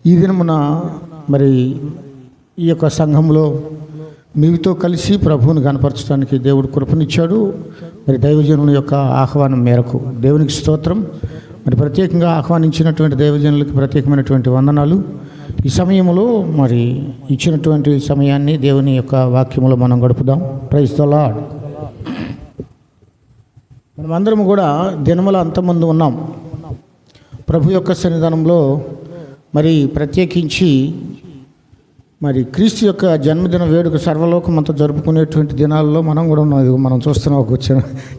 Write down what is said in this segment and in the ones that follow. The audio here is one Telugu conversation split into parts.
ఈ దినమున మరి ఈ యొక్క సంఘంలో మీతో కలిసి ప్రభువుని కనపరచడానికి దేవుడు కృపనిచ్చాడు. మరి దైవజనుని యొక్క ఆహ్వానం మేరకు దేవునికి స్తోత్రం. మరి ప్రత్యేకంగా ఆహ్వానించినటువంటి దైవజనులకి ప్రత్యేకమైనటువంటి వందనాలు. ఈ సమయంలో మరి ఇచ్చినటువంటి సమయాన్ని దేవుని యొక్క వాక్యములో మనం గడుపుదాం. Praise the lord. మనమందరం కూడా దినముల అంతమంది ఉన్నాం. ప్రభు యొక్క సన్నిధానంలో మరి ప్రత్యేకించి మరి క్రీస్తు యొక్క జన్మదిన వేడుక సర్వలోకం అంతా జరుపుకునేటువంటి దినాల్లో మనం కూడా ఉన్నాం. మనం చూస్తున్నాం ఒక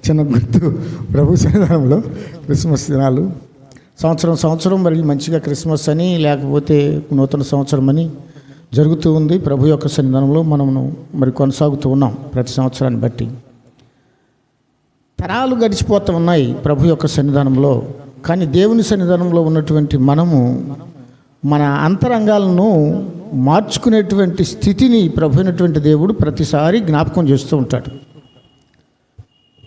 చిన్న గుర్తు. ప్రభు సన్నిధానంలో క్రిస్మస్ దినాలు సంవత్సరం మరి మంచిగా క్రిస్మస్ అని లేకపోతే నూతన సంవత్సరం అని జరుగుతూ ఉంది. ప్రభు యొక్క సన్నిధానంలో మనము మరి కొనసాగుతూ ఉన్నాం. ప్రతి సంవత్సరాన్ని బట్టి తరాలు గడిచిపోతూ ఉన్నాయి ప్రభు యొక్క సన్నిధానంలో. కానీ దేవుని సన్నిధానంలో ఉన్నటువంటి మనము మన అంతరంగాలను మార్చుకునేటువంటి స్థితిని ప్రభు అయినటువంటి దేవుడు ప్రతిసారి జ్ఞాపకం చేస్తూ ఉంటాడు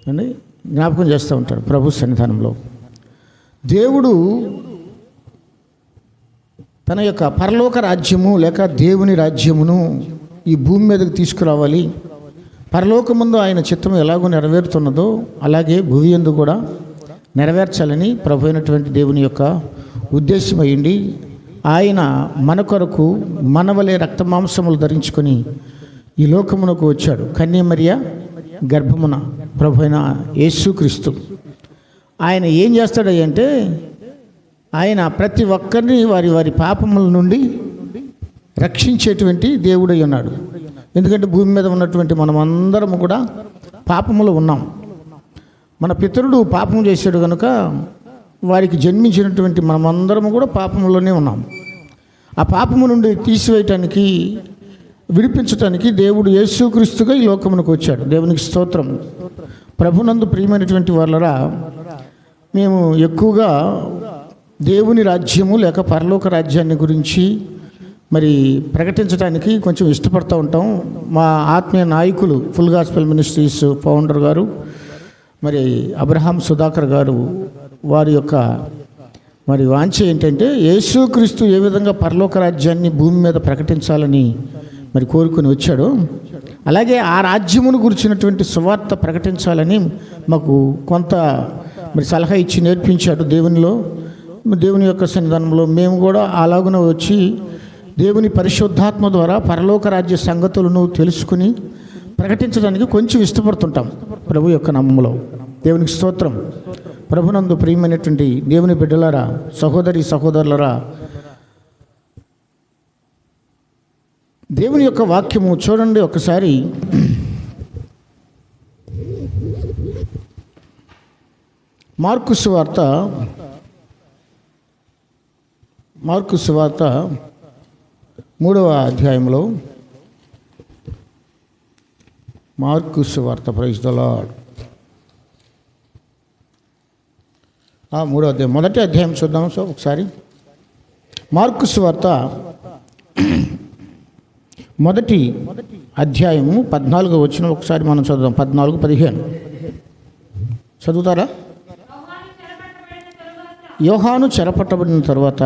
అండి. జ్ఞాపకం చేస్తూ ఉంటాడు ప్రభు సన్నిధానంలో. దేవుడు తన యొక్క పరలోక రాజ్యము లేక దేవుని రాజ్యమును ఈ భూమి మీదకి తీసుకురావాలి. పరలోకముందు ఆయన చిత్తం ఎలాగో నెరవేరుతున్నదో అలాగే భూమి యందు కూడా నెరవేర్చాలని ప్రభు అయినటువంటి దేవుని యొక్క ఉద్దేశం అయ్యింది. ఆయన మన కొరకు మనవలే రక్తమాంసములు ధరించుకొని ఈ లోకమునకు వచ్చాడు. కన్యమరియా గర్భమున ప్రభు అయిన యేసుక్రీస్తు ఆయన ఏం చేస్తాడంటే ఆయన ప్రతి ఒక్కరిని వారి వారి పాపముల నుండి రక్షించేటువంటి దేవుడై ఉన్నాడు. ఎందుకంటే భూమి మీద ఉన్నటువంటి మనమందరం కూడా పాపములో ఉన్నాం. మన పితరుడు పాపం చేశాడు కనుక వారికి జన్మించినటువంటి మనమందరము కూడా పాపములోనే ఉన్నాం. ఆ పాపము నుండి తీసివేయటానికి విడిపించటానికి దేవుడు యేసుక్రీస్తుగా ఈ లోకమునకు వచ్చాడు. దేవునికి స్తోత్రం. ప్రభునందు ప్రియమైనటువంటి వాళ్ళరా, మేము ఎక్కువగా దేవుని రాజ్యము లేక పరలోక రాజ్యాన్ని గురించి మరి ప్రకటించడానికి కొంచెం ఇష్టపడుతూ ఉంటాం. మా ఆత్మీయ నాయకులు ఫుల్ గాస్పెల్ మినిస్ట్రీస్ ఫౌండర్ గారు మరి అబ్రహాం సుధాకర్ గారు వారి యొక్క మరి వాంఛ ఏంటంటే యేసుక్రీస్తు ఏ విధంగా పరలోక రాజ్యాన్ని భూమి మీద ప్రకటించాలని మరి కోరుకుని వచ్చాడు. అలాగే ఆ రాజ్యమును గురించినటువంటి సువార్త ప్రకటించాలని మాకు కొంత మరి సలహా ఇచ్చి నేర్పించాడు దేవునిలో. దేవుని యొక్క సన్నిధానంలో మేము కూడా అలాగున వచ్చి దేవుని పరిశుద్ధాత్మ ద్వారా పరలోక రాజ్య సంగతులను తెలుసుకుని ప్రకటించడానికి కొంచెం ఇష్టపడుతుంటాం ప్రభు యొక్క నామములో. దేవునికి స్తోత్రం. ప్రభునందు ప్రియమైనటువంటి దేవుని బిడ్డలారా, సహోదరి సహోదరులరా, దేవుని యొక్క వాక్యము చూడండి ఒకసారి. మార్కు సువార్త 3వ అధ్యాయంలో మార్కు సువార్త ప్రైజ్ ద లార్డ్ 3వ అధ్యాయం మొదటి అధ్యాయం చూద్దాం. సో ఒకసారి మార్కు సువార్త మొదటి అధ్యాయము 14వ వచనం ఒకసారి మనం చదువుదాం. 14-15 చదువుతారా? యోహాను చెరపట్టబడిన తర్వాత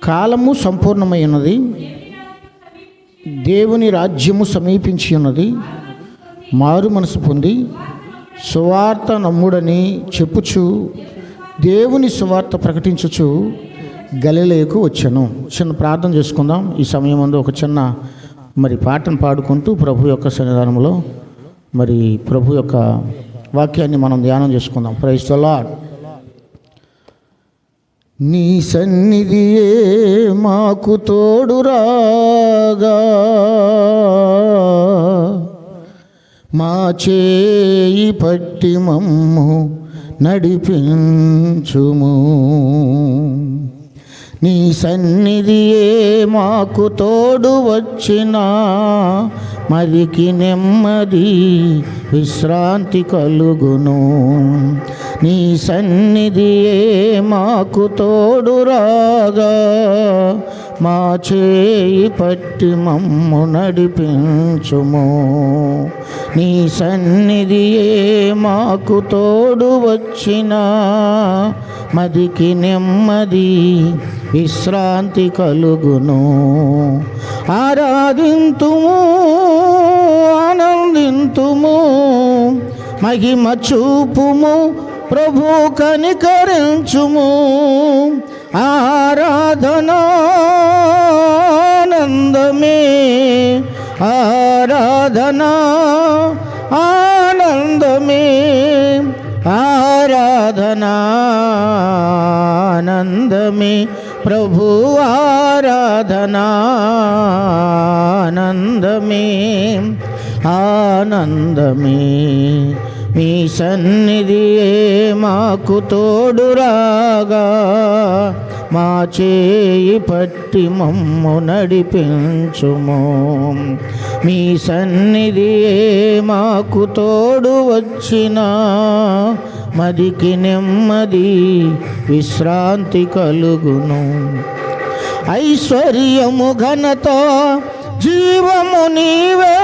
కాలము సంపూర్ణమై ఉన్నది, దేవుని రాజ్యము సమీపించి ఉన్నది, మారు మనసు పొంది సువార్త నమ్ముడని చెప్పుచు దేవుని సువార్త ప్రకటించుచు గలిలయకు వచ్చాను. చిన్న ప్రార్థన చేసుకుందాం. ఈ సమయం ముందు ఒక చిన్న మరి పాటను పాడుకుంటూ ప్రభు యొక్క సన్నిధానంలో మరి ప్రభు యొక్క వాక్యాన్ని మనం ధ్యానం చేసుకుందాం. Praise the Lord. నీ సన్నిధియే మాకు తోడురాగా, మా చేయి పట్టి మమ్ము నడిపించుము. నీ సన్నిధియే మాకు తోడు వచ్చిన మరికి నెమ్మది విశ్రాంతి కలుగును. నీ సన్నిధియే మాకు తోడు రాగా, మా చేయి పట్టి మమ్ము నడిపించుము. నీ సన్నిధియే మాకు తోడు వచ్చిన మదికి నెమ్మది విశ్రాంతి కలుగును. ఆరాధింతుము, ఆనందింతుము, మహిమ చూపుము, ప్రభు కనికరించుము. ఆరాధనానందమే, ఆరాధనా ఆనందమే, ఆరాధనానందమే, ప్రభు ఆరాధనానందమే, ఆనందమే. మీ సన్నిధియే మాకు తోడురాగా, మా చేయి పట్టి మమ్ము నడిపించుము. మీ సన్నిధియే మాకు తోడు వచ్చిన, మదికి నెమ్మది విశ్రాంతి కలుగును. ఐశ్వర్యము ఘనత జీవము నీవే,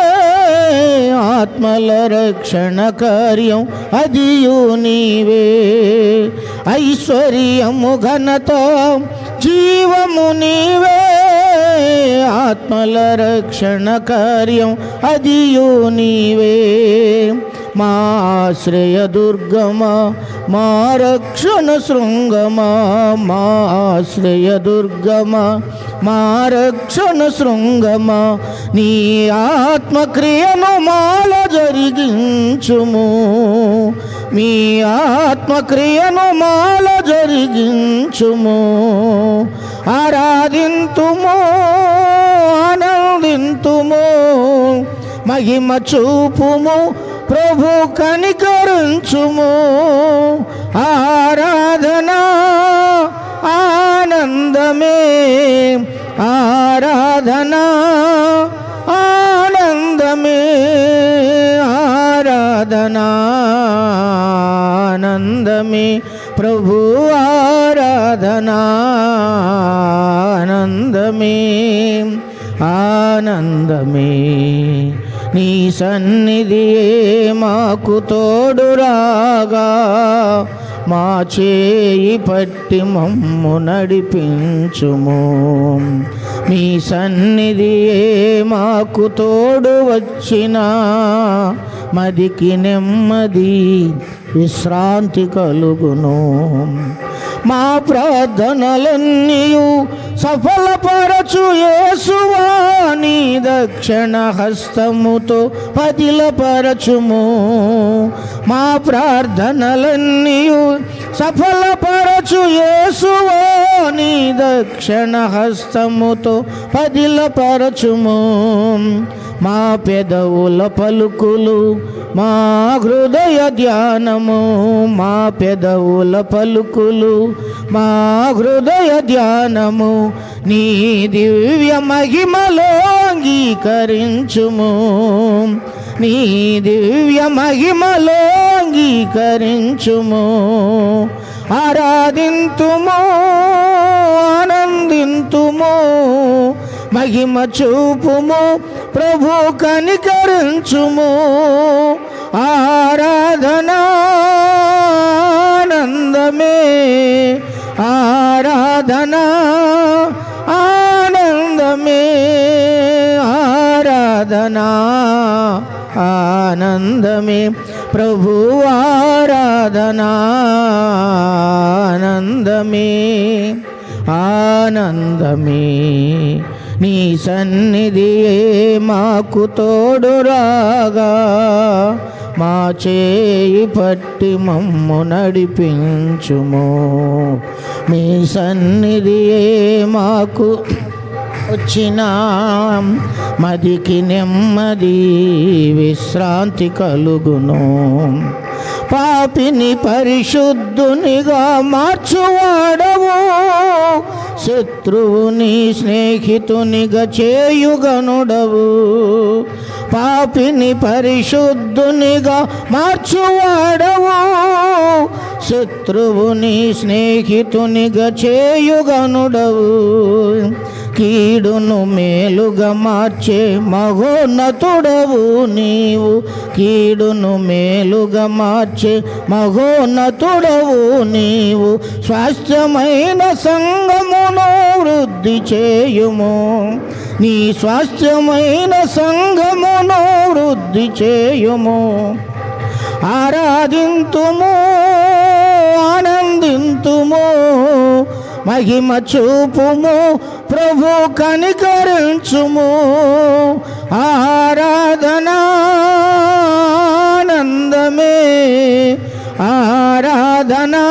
ఆత్మల రక్షణ కార్యం అదియు నీవే. ఐశ్వర్యము ఘనత జీవము నీవే, ఆత్మల రక్షణ కార్యం అదియు నీవే. మా ఆశ్రయ దుర్గమా, మా రక్షణ శృంగమా, మా ఆశ్రయ దుర్గమా, మా రక్షణ శృంగమా. నీ ఆత్మక్రియను మాల జరిగించుము, మీ ఆత్మక్రియను మాల జరిగించుము. ఆరాధింతుము, ఆనందింతుము, మహిమ చూపుము, ప్రభు కనికరించుము. ఆరాధనా ఆనందమే, ఆరాధనా ఆనందమే, ఆరాధనానందమే, ప్రభు ఆరాధనానందమే, ఆనందమే. నీ సన్నిధియే మాకు తోడురాగా, మా చేయి పట్టి మమ్ము నడిపించుము. మీ సన్నిధియే మాకు తోడు వచ్చిన, మదికి నెమ్మది విశ్రాంతి కలుగును. మా ప్రార్థనలన్నీయు సఫలపరచు యేసువా, నీ దక్షిణ హస్తముతో పదిలపరచుము. మా ప్రార్థనలన్నీయు సఫలపరచు యేసువా, నీ దక్షిణ హస్తముతో పదిలపరచుము. మా పెదవుల పలుకులు, మా హృదయ ధ్యానము, మా పెదవుల పలుకులు, మా హృదయ ధ్యానము, నీ దివ్య మహిమలో అంగీకరించుము. నీ దివ్య మహిమలో అంగీకరించుము. ఆరాధింతుము, ఆనందింతుము, మహిమ చూపుము, ప్రభు కనికరించుము. ఆరాధనానందమే, ఆరాధనా ఆనందమే, ఆరాధనా ఆనందమే, ప్రభు ఆరాధనానందమే, ఆనందమే. నీ సన్నిధియే మాకు తోడురాగా, మా చేయి పట్టి మమ్ము నడిపించుము. మీ సన్నిధియే మాకు వచ్చిన, మదికి నెమ్మది విశ్రాంతి కలుగును. పాపిని పరిశుద్ధునిగా మార్చువాడవు, శత్రువుని స్నేహితునిగా చేయుగనుడవు. పాపిని పరిశుద్ధునిగా మార్చువాడవు, శత్రువుని స్నేహితునిగా చేయుగనుడవు. కీడును మేలుగా మార్చే మహోన్నతుడవు నీవు. కీడును మేలుగా మార్చే మహోన్నతుడవు నీవు. స్వాస్థ్యమైన సంఘమును వృద్ధి చేయుము. నీ స్వాస్థ్యమైన సంఘమును వృద్ధి చేయుము. ఆరాధింతుము, ఆనందింతుము, మహిమ చూపుము, ప్రభు కనికరించుము. ఆరాధనా ఆనందమే, ఆరాధనా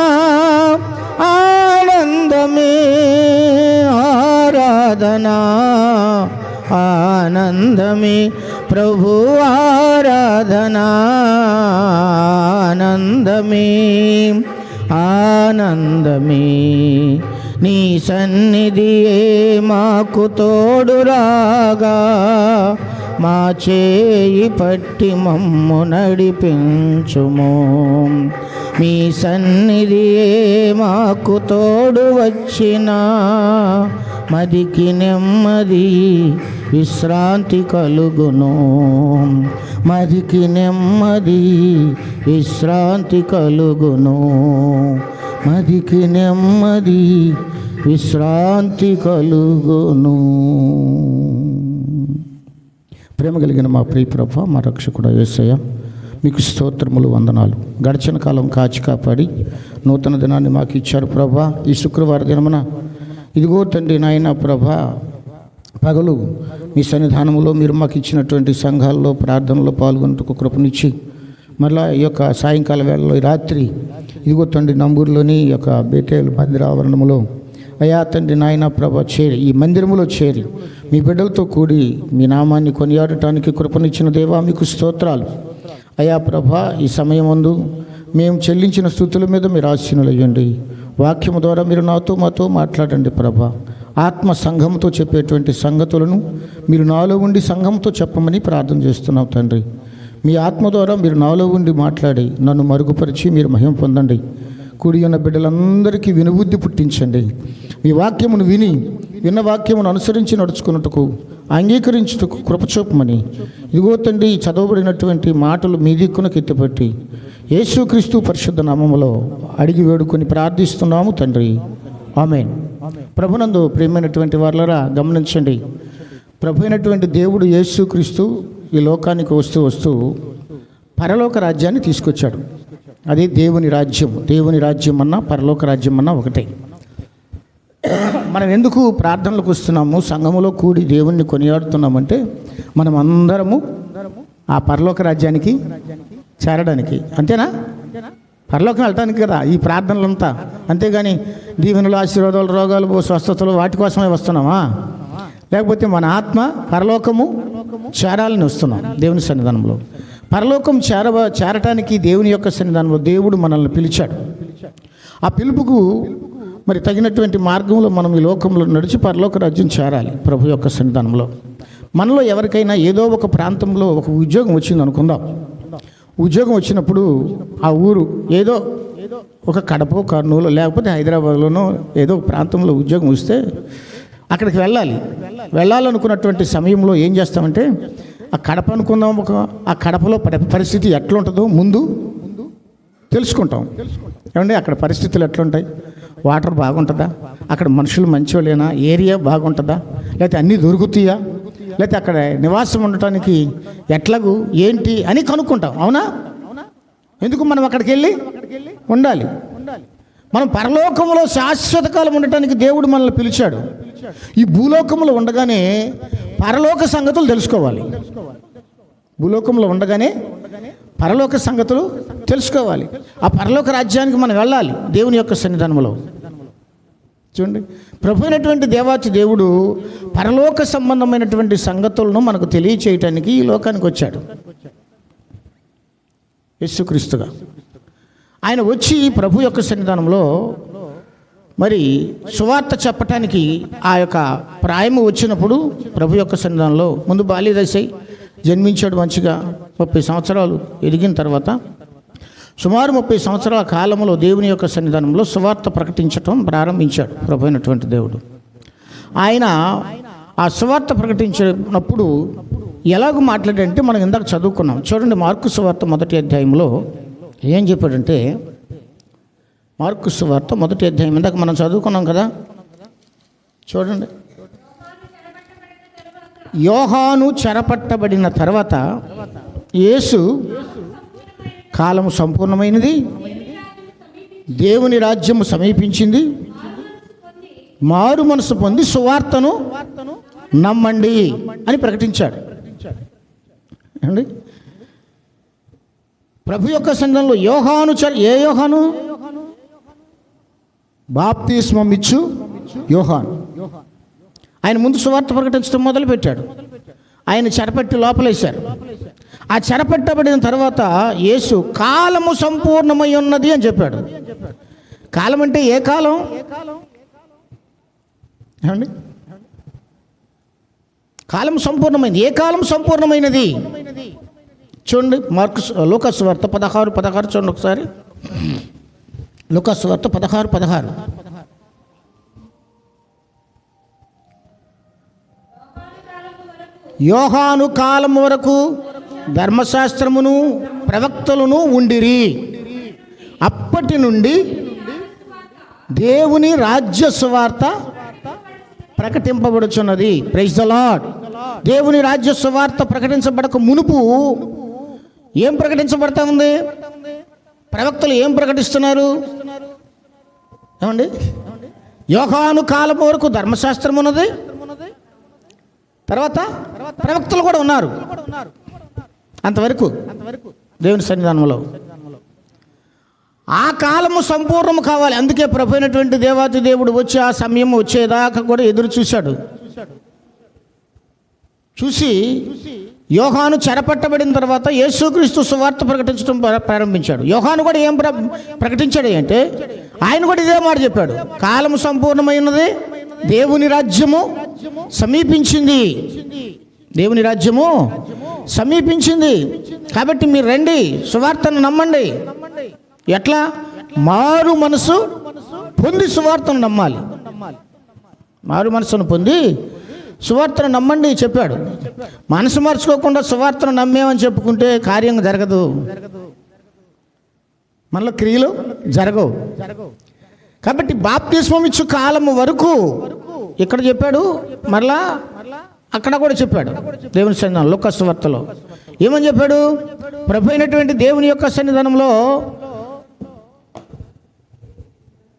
ఆనందమే, ఆరాధనా ఆనందమే, ప్రభు ఆరాధనా ఆనందమే, ఆనందమే. నీ సన్నిధియే మాకు తోడురాగా, మా చేయి పట్టి మమ్ము నడిపించుము. మీ సన్నిధియే మాకు తోడు వచ్చిన మదికి నెమ్మది విశ్రాంతి కలుగును. మదికి నెమ్మది విశ్రాంతి కలుగును. మదికి నెమ్మది విశ్రాంతి కలుగును. ప్రేమ కలిగిన మా ప్రియ ప్రభా, మా రక్షకుడు యేసయ్య, మీకు స్తోత్రములు, వందనాలు. గడిచిన కాలం కాచి కాపాడి నూతన దినాన్ని మాకు ఇచ్చారు ప్రభా. ఈ శుక్రవారం దినమున ఇదిగో తండ్రి నాయన ప్రభా, పగలు మీ సన్నిధానంలో మీరు మాకు ఇచ్చినటువంటి సంఘాల్లో ప్రార్థనలో పాల్గొన్నట్టుకు కృపనిచ్చి, మరలా ఈ యొక్క సాయంకాల వేళలో ఈ రాత్రి ఇదిగో తండ్రి నంబూరులోని ఈ యొక్క బేతేలు మందిర ఆవరణములో అయా తండ్రి నాయన ప్రభ చేరి, ఈ మందిరములో చేరి మీ బిడ్డలతో కూడి మీ నామాన్ని కొనియాడటానికి కృపనిచ్చిన దేవా మీకు స్తోత్రాలు. అయా ప్రభ, ఈ సమయమందు మేము చెల్లించిన స్తుతుల మీద మీరు ఆశీనులయ్యండి. వాక్యము ద్వారా మీరు మాతో మాట్లాడండి ప్రభ. ఆత్మ సంఘంతో చెప్పేటువంటి సంగతులను మీరు నాలో ఉండి సంఘంతో చెప్పమని ప్రార్థన చేస్తున్నాం తండ్రి. మీ ఆత్మ ద్వారా మీరు నాలో ఉండి మాట్లాడి నన్ను మరుగుపరిచి మీరు మహిమ పొందండి. కూడి ఉన్న బిడ్డలందరికీ వినుబుద్ధి పుట్టించండి. మీ వాక్యమును విన్న వాక్యమును అనుసరించి నడుచుకున్నట్టుకు అంగీకరించుటకు కృపచూపమని ఇదిగో తండ్రి చదవబడినటువంటి మాటలు మీ దిక్కునకు ఎత్తిపెట్టి యేసుక్రీస్తు పరిశుద్ధ నామములో అడిగి వేడుకొని ప్రార్థిస్తున్నాము తండ్రి, ఆమేన్. ప్రభునందు ప్రియమైనటువంటి వారలారా గమనించండి, ప్రభు అయినటువంటి దేవుడు యేసుక్రీస్తు ఈ లోకానికి వస్తూ పరలోక రాజ్యాన్ని తీసుకొచ్చాడు. అదే దేవుని రాజ్యం. దేవుని రాజ్యం అన్నా పరలోక రాజ్యం అన్నా ఒకటే. మనం ఎందుకు ప్రార్థనలకు వస్తున్నాము, సంఘములో కూడి దేవుణ్ణి కొనియాడుతున్నామంటే మనం అందరము ఆ పరలోక రాజ్యానికి చేరడానికి, అంతేనా? పరలోకం వెళ్ళటానికి కదా ఈ ప్రార్థనలంతా. అంతేగాని దీవెనలు, ఆశీర్వాదాలు, రోగాలు, స్వస్థతలు వాటి కోసమే వస్తున్నామా? లేకపోతే మన ఆత్మ పరలోకము చేరాలని వస్తున్నాం దేవుని సన్నిధానంలో. పరలోకం చేరటానికి దేవుని యొక్క సన్నిధానంలో దేవుడు మనల్ని పిలిచాడు. ఆ పిలుపుకు మరి తగినటువంటి మార్గంలో మనం ఈ లోకంలో నడిచి పరలోక రాజ్యం చేరాలి ప్రభు యొక్క సన్నిధానంలో. మనలో ఎవరికైనా ఏదో ఒక ప్రాంతంలో ఒక ఉద్యోగం వచ్చింది అనుకుందాం. ఉద్యోగం వచ్చినప్పుడు ఆ ఊరు ఏదో ఒక కడప, కర్నూలు, లేకపోతే హైదరాబాద్లోనో ఏదో ఒక ప్రాంతంలో ఉద్యోగం వస్తే అక్కడికి వెళ్ళాలనుకున్నటువంటి సమయంలో ఏం చేస్తామంటే ఆ కడప అనుకుందాం, ఆ కడపలో పరిస్థితి ఎట్లుంటుందో ముందు తెలుసుకుంటాం. ఏమండి అక్కడ పరిస్థితులు ఎట్లుంటాయి? వాటర్ బాగుంటుందా? అక్కడ మనుషులు మంచివాళ్ళేనా? ఏరియా బాగుంటుందా? లేకపోతే అన్నీ దొరుకుతాయా? లేకపోతే అక్కడ నివాసం ఉండటానికి ఎట్లాగూ ఏంటి అని కనుక్కుంటాం. అవునా? ఎందుకు మనం అక్కడికి వెళ్ళి ఉండాలి? మనం పరలోకంలో శాశ్వత కాలం ఉండటానికి దేవుడు మనల్ని పిలిచాడు. ఈ భూలోకంలో ఉండగానే పరలోక సంగతులు తెలుసుకోవాలి. భూలోకంలో ఉండగానే పరలోక సంగతులు తెలుసుకోవాలి. ఆ పరలోక రాజ్యానికి మనం వెళ్ళాలి దేవుని యొక్క సన్నిధానంలో. చూడండి, ప్రభు అయినటువంటి దేవాతి దేవుడు పరలోక సంబంధమైనటువంటి సంగతులను మనకు తెలియచేయటానికి ఈ లోకానికి వచ్చాడు యేసుక్రీస్తుగా. ఆయన వచ్చి ప్రభు యొక్క సన్నిధానంలో మరి సువార్త చెప్పటానికి ఆ యొక్క ప్రాయము వచ్చినప్పుడు ప్రభు యొక్క సన్నిధానంలో ముందు బాల్యదశై జన్మించాడు. మంచిగా 30 సంవత్సరాలు ఎదిగిన తర్వాత సుమారు 30 సంవత్సరాల కాలంలో దేవుని యొక్క సన్నిధానంలో సువార్త ప్రకటించటం ప్రారంభించాడు ప్రభు అయినటువంటి దేవుడు. ఆయన ఆ సువార్త ప్రకటించినప్పుడు ఎలాగో మాట్లాడంటే మనం ఇందాక చదువుకున్నాం. చూడండి, మార్కు సువార్త 1వ అధ్యాయంలో ఏం చెప్పాడంటే, మార్కు సువార్త 1వ అధ్యాయం ఇందాక మనం చదువుకున్నాం కదా. చూడండి, యోహాను చెరపట్టబడిన తర్వాత యేసు కాలము సంపూర్ణమైనది, దేవుని రాజ్యము సమీపించింది, మారు మనసు పొంది సువార్తను నమ్మండి అని ప్రకటించాడు అండి. ప్రభు యొక్క సంఘంలో యోహాను ఏ యోహాను? బాప్తిస్మం ఇచ్చు యోహాను. ఆయన ముందు సువార్త ప్రకటించడం మొదలుపెట్టాడు. ఆయన చెరపట్టి లోపలేశారు. ఆ చెరపట్టబడిన తర్వాత యేసు కాలము సంపూర్ణమై ఉన్నది అని చెప్పాడు. కాలం అంటే ఏ కాలం ఏమండి? కాలం సంపూర్ణమైంది. ఏ కాలం సంపూర్ణమైనది? చూడండి, లూకాసు వార్త 16 చూడండి ఒకసారి. లూకాసు వార్త 16. యోహాను కాలం వరకు ధర్మశాస్త్రమును ప్రవక్తలను ఉండిరి. అప్పటి నుండి దేవుని రాజ్య సువార్త ప్రకటింపబడుచున్నది. Praise the lord. దేవుని రాజ్య సువార్త ప్రకటించబడక మునుపు ఏం ప్రకటించబడతా ఉంది? ప్రవక్తలు ఏం ప్రకటిస్తున్నారు ఏమండి? యోహాను కాలం వరకు ధర్మశాస్త్రం ఉన్నది, తర్వాత ప్రవక్తలు కూడా ఉన్నారు. అంతవరకు దేవుని సన్నిధానంలో ఆ కాలము సంపూర్ణము కావాలి. అందుకే ప్రభు అయినటువంటి దేవాతి దేవుడు వచ్చి ఆ సమయం వచ్చేదాకా కూడా ఎదురు చూశాడు. చూసి యోహాను చెరపట్టబడిన తర్వాత యేసుక్రీస్తు సువార్త ప్రకటించడం ప్రారంభించాడు. యోహాను కూడా ఏం ప్రకటించాడు అంటే, ఆయన కూడా ఇదే మాట చెప్పాడు, కాలము సంపూర్ణమైనది, దేవుని రాజ్యము సమీపించింది. దేవుని రాజ్యము సమీపించింది కాబట్టి మీరు రండి, సువార్తను నమ్మండి. ఎట్లా? మారు మనసు పొంది సువార్తను నమ్మాలి. మారు మనసును పొంది సువార్తను నమ్మండి చెప్పాడు. మనసు మార్చుకోకుండా సువార్తను నమ్మేమని చెప్పుకుంటే కార్యం జరగదు, మనలో క్రియలు జరగవు. కాబట్టి బాప్తిస్మం ఇచ్చు కాలము వరకు ఇక్కడ చెప్పాడు, మరలా అక్కడ కూడా చెప్పాడు. దేవుని సన్నిధానం లూకాసు వార్తలో ఏమని చెప్పాడు? ప్రభు అయినటువంటి దేవుని యొక్క సన్నిధానంలో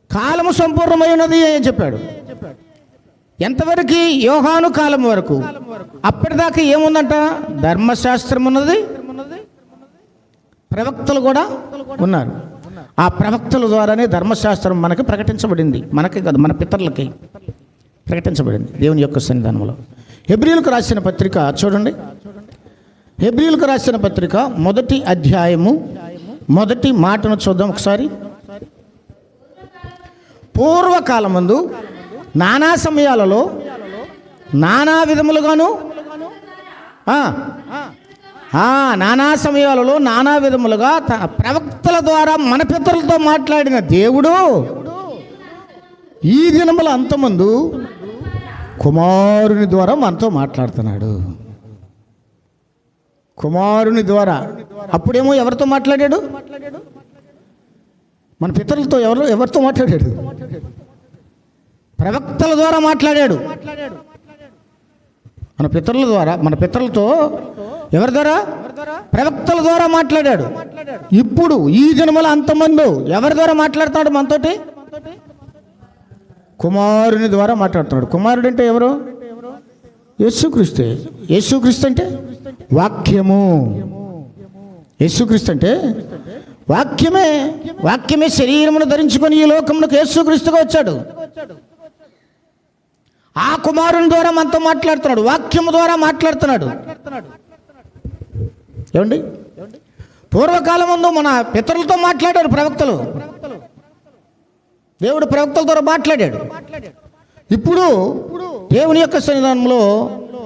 కాలము సంపూర్ణమైనది అని చెప్పాడు. ఎంతవరకు? యోహాను కాలం వరకు. అప్పటిదాకా ఏముందంట? ధర్మశాస్త్రం ఉన్నది, ప్రవక్తలు కూడా ఉన్నారు. ఆ ప్రవక్తల ద్వారానే ధర్మశాస్త్రం మనకి ప్రకటించబడింది. మనకి కాదు, మన పితరులకి ప్రకటించబడింది దేవుని యొక్క సన్నిధానంలో. హెబ్రీయులకు రాసిన పత్రిక చూడండి. హెబ్రీయులకు రాసిన పత్రిక 1వ అధ్యాయము 1వ మాటను చూద్దాం ఒకసారి. పూర్వకాలమందు నానా సమయాలలో నానా విధములుగాను నానా సమయాలలో నానా విధములుగా ప్రవక్తల ద్వారా మన పితరులతో మాట్లాడిన దేవుడు ఈ దినముల అంతమందు కుమారుని ద్వారా మనతో మాట్లాడుతున్నాడు. కుమారుని ద్వారా. అప్పుడేమో ఎవరితో మాట్లాడాడు? మన పితరులతో. ఎవరితో మాట్లాడాడు? ప్రవక్తల ద్వారా మాట్లాడాడు. మన పితరుల ద్వారా, మన పితరులతో ఎవరి ద్వారా? ప్రవక్తల ద్వారా మాట్లాడాడు. ఇప్పుడు ఈ జన్మల అంతమందు ఎవరి ద్వారా మాట్లాడుతున్నాడు మనతోటి? కుమారుని ద్వారా మాట్లాడుతున్నాడు. కుమారుడు అంటే ఎవరు? యేసుక్రీస్తే. యేసుక్రీస్తు అంటే వాక్యము. యేసుక్రీస్తు అంటే వాక్యమే. వాక్యమే శరీరమును ధరించుకొని ఈ లోకమునకు యేసుక్రీస్తుగా వచ్చాడు. ఆ కుమారుని ద్వారా మనతో మాట్లాడుతున్నాడు, వాక్యము ద్వారా మాట్లాడుతున్నాడు. ఏమండి? పూర్వకాలం ముందు మన పితరులతో మాట్లాడారు ప్రవక్తలు. దేవుడు ప్రవక్తల ద్వారా మాట్లాడాడు. ఇప్పుడు దేవుని యొక్క సన్నిధానంలో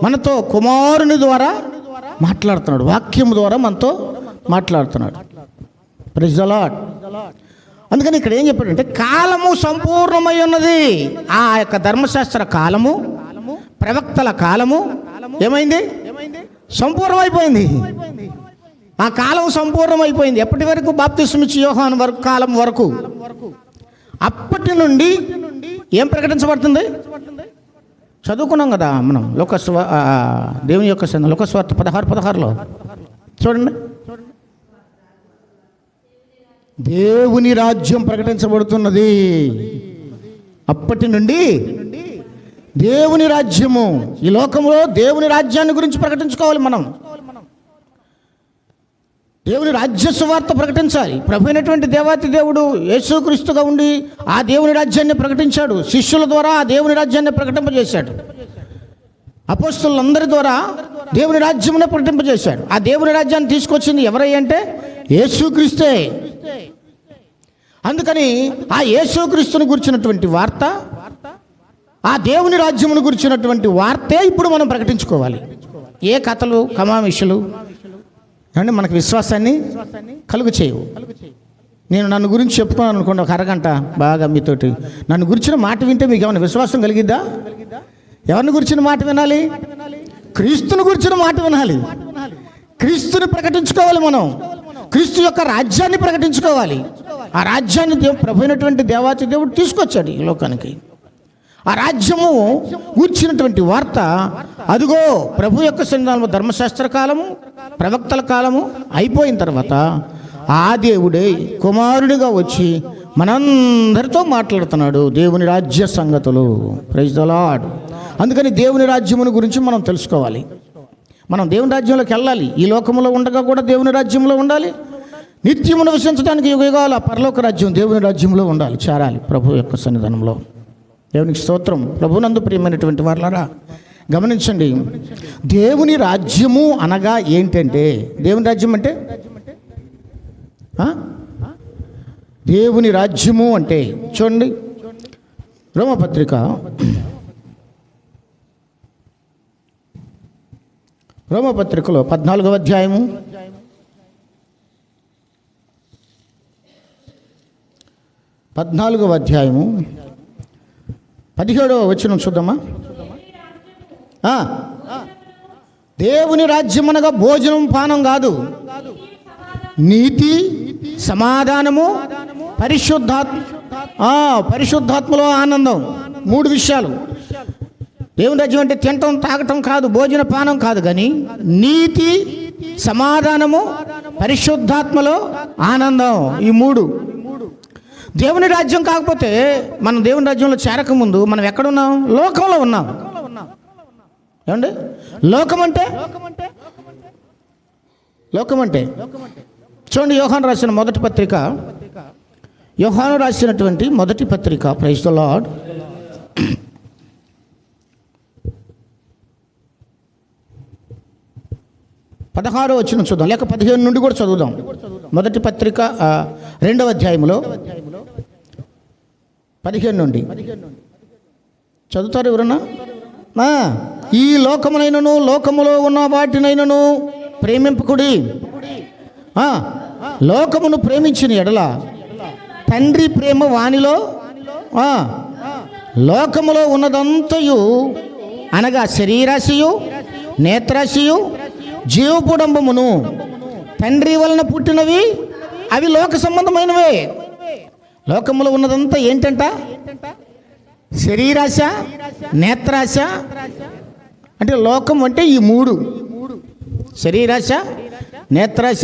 మనతో కుమారుని ద్వారా మాట్లాడుతున్నాడు, వాక్యము ద్వారా మనతో మాట్లాడుతున్నాడు. Praise the lord. అందుకని ఇక్కడ ఏం చెప్పాడంటే, కాలము సంపూర్ణమై ఉన్నది. ఆ యొక్క ధర్మశాస్త్ర కాలము ప్రవక్తల కాలము ఏమైంది? సంపూర్ణమైపోయింది. ఆ కాలం సంపూర్ణమైపోయింది. ఎప్పటి వరకు? బాప్తిస్మిచ్చి యోహాను వరకు కాలం వరకు. అప్పటి నుండి ఏం ప్రకటించబడుతుంది? చదువుకున్నాం కదా మనం దేవుని యొక్క లోకస్వార్త 16:16లో చూడండి. దేవుని రాజ్యం ప్రకటించబడుతున్నది. అప్పటి నుండి దేవుని రాజ్యము, ఈ లోకంలో దేవుని రాజ్యాన్ని గురించి ప్రకటించుకోవాలి మనం. దేవుని రాజ్య సువార్త ప్రకటించాలి. ప్రభు అయినటువంటి దేవాతి దేవుడు యేసుక్రీస్తుగా ఉండి ఆ దేవుని రాజ్యాన్ని ప్రకటించాడు. శిష్యుల ద్వారా ఆ దేవుని రాజ్యాన్ని ప్రకటింపజేశాడు. అపోస్తలులందరి ద్వారా దేవుని రాజ్యమునే ప్రకటింపజేశాడు. ఆ దేవుని రాజ్యాన్ని తీసుకొచ్చింది ఎవరై అంటే యేసుక్రీస్తే. అందుకని ఆ యేసుక్రీస్తుని గురించినటువంటి వార్త, ఆ దేవుని రాజ్యమును గురించినటువంటి వార్తే ఇప్పుడు మనం ప్రకటించుకోవాలి. ఏ కథలు కమామిషులు అంటే మనకు విశ్వాసాన్ని కలుగు చేయవు. నేను నన్ను గురించి చెప్పుకున్నాను అనుకోండి, ఒక అరగంట బాగా మీతోటి నన్ను గురించిన మాట వింటే మీకు ఏమైనా విశ్వాసం కలిగిద్దా? ఎవరిని గురించిన మాట వినాలి? క్రీస్తుని గురించిన మాట వినాలి. క్రీస్తుని ప్రకటించుకోవాలి మనం. క్రీస్తు యొక్క రాజ్యాన్ని ప్రకటించుకోవాలి. ఆ రాజ్యాన్ని ప్రభు అయినటువంటి దేవాతి దేవుడు తీసుకొచ్చాడు ఈ లోకానికి. ఆ రాజ్యము కూర్చున్నటువంటి వార్త అదిగో ప్రభు యొక్క సన్నిధానము, ధర్మశాస్త్ర కాలము, ప్రవక్తల కాలము అయిపోయిన తర్వాత ఆ దేవుడే కుమారుడిగా వచ్చి మనందరితో మాట్లాడుతున్నాడు. దేవుని రాజ్య సంగతులు. Praise the lord. అందుకని దేవుని రాజ్యమును గురించి మనం తెలుసుకోవాలి. మనం దేవుని రాజ్యంలోకి వెళ్ళాలి. ఈ లోకంలో ఉండగా కూడా దేవుని రాజ్యంలో ఉండాలి. నిత్యమును విశ్వసించడానికి యుగాల పరలోక రాజ్యం దేవుని రాజ్యంలో ఉండాలి, చేరాలి ప్రభు యొక్క సన్నిధానంలో. దేవునికి స్తోత్రం. ప్రభునందు ప్రియమైనటువంటి వారులారా గమనించండి, దేవుని రాజ్యము అనగా ఏంటంటే, దేవుని రాజ్యం అంటే దేవుని రాజ్యము అంటే చూడండి, రోమపత్రిక 14వ అధ్యాయము 17వ వచనం చూద్దామా. దేవుని రాజ్యం అనగా భోజనం పానం కాదు, నీతి, సమాధానము, పరిశుద్ధాత్మలో ఆనందం. 3 విషయాలు. దేవుని రాజ్యం అంటే తినటం తాగటం కాదు, భోజన పానం కాదు, కానీ నీతి, సమాధానము, పరిశుద్ధాత్మలో ఆనందం. ఈ 3. దేవుని రాజ్యం కాకపోతే మనం దేవుని రాజ్యంలో చేరకముందు మనం ఎక్కడున్నాం? లోకంలో ఉన్నాం. ఏమండి? లోకం అంటే చూడండి, యోహాను రాసిన మొదటి పత్రిక, యోహాను రాసినటువంటి మొదటి పత్రిక, ప్రైజ్ ది లార్డ్, 16వ వచనం చూద్దాం, లేక 15 నుండి కూడా చదువుదాం. మొదటి పత్రిక 2వ అధ్యాయంలో 15 నుండి చదువుతారు ఎవరన్నా? ఈ లోకమునైనను లోకములో ఉన్న వాటినైనను ప్రేమింపకుడి. లోకమును ప్రేమించిన ఎడల తండ్రి ప్రేమ వానిలో, లోకములో ఉన్నదంతయు అనగా శరీరాశయు, నేత్రాశయు, జీవపుడంబమును తండ్రి వలన పుట్టినవి అవి లోక సంబంధమైనవే. లోకములో ఉన్నదంతా ఏంటంట? శరీరాశ, నేత్రాశ. అంటే లోకం అంటే ఈ 3: శరీరాశ, నేత్రాశ.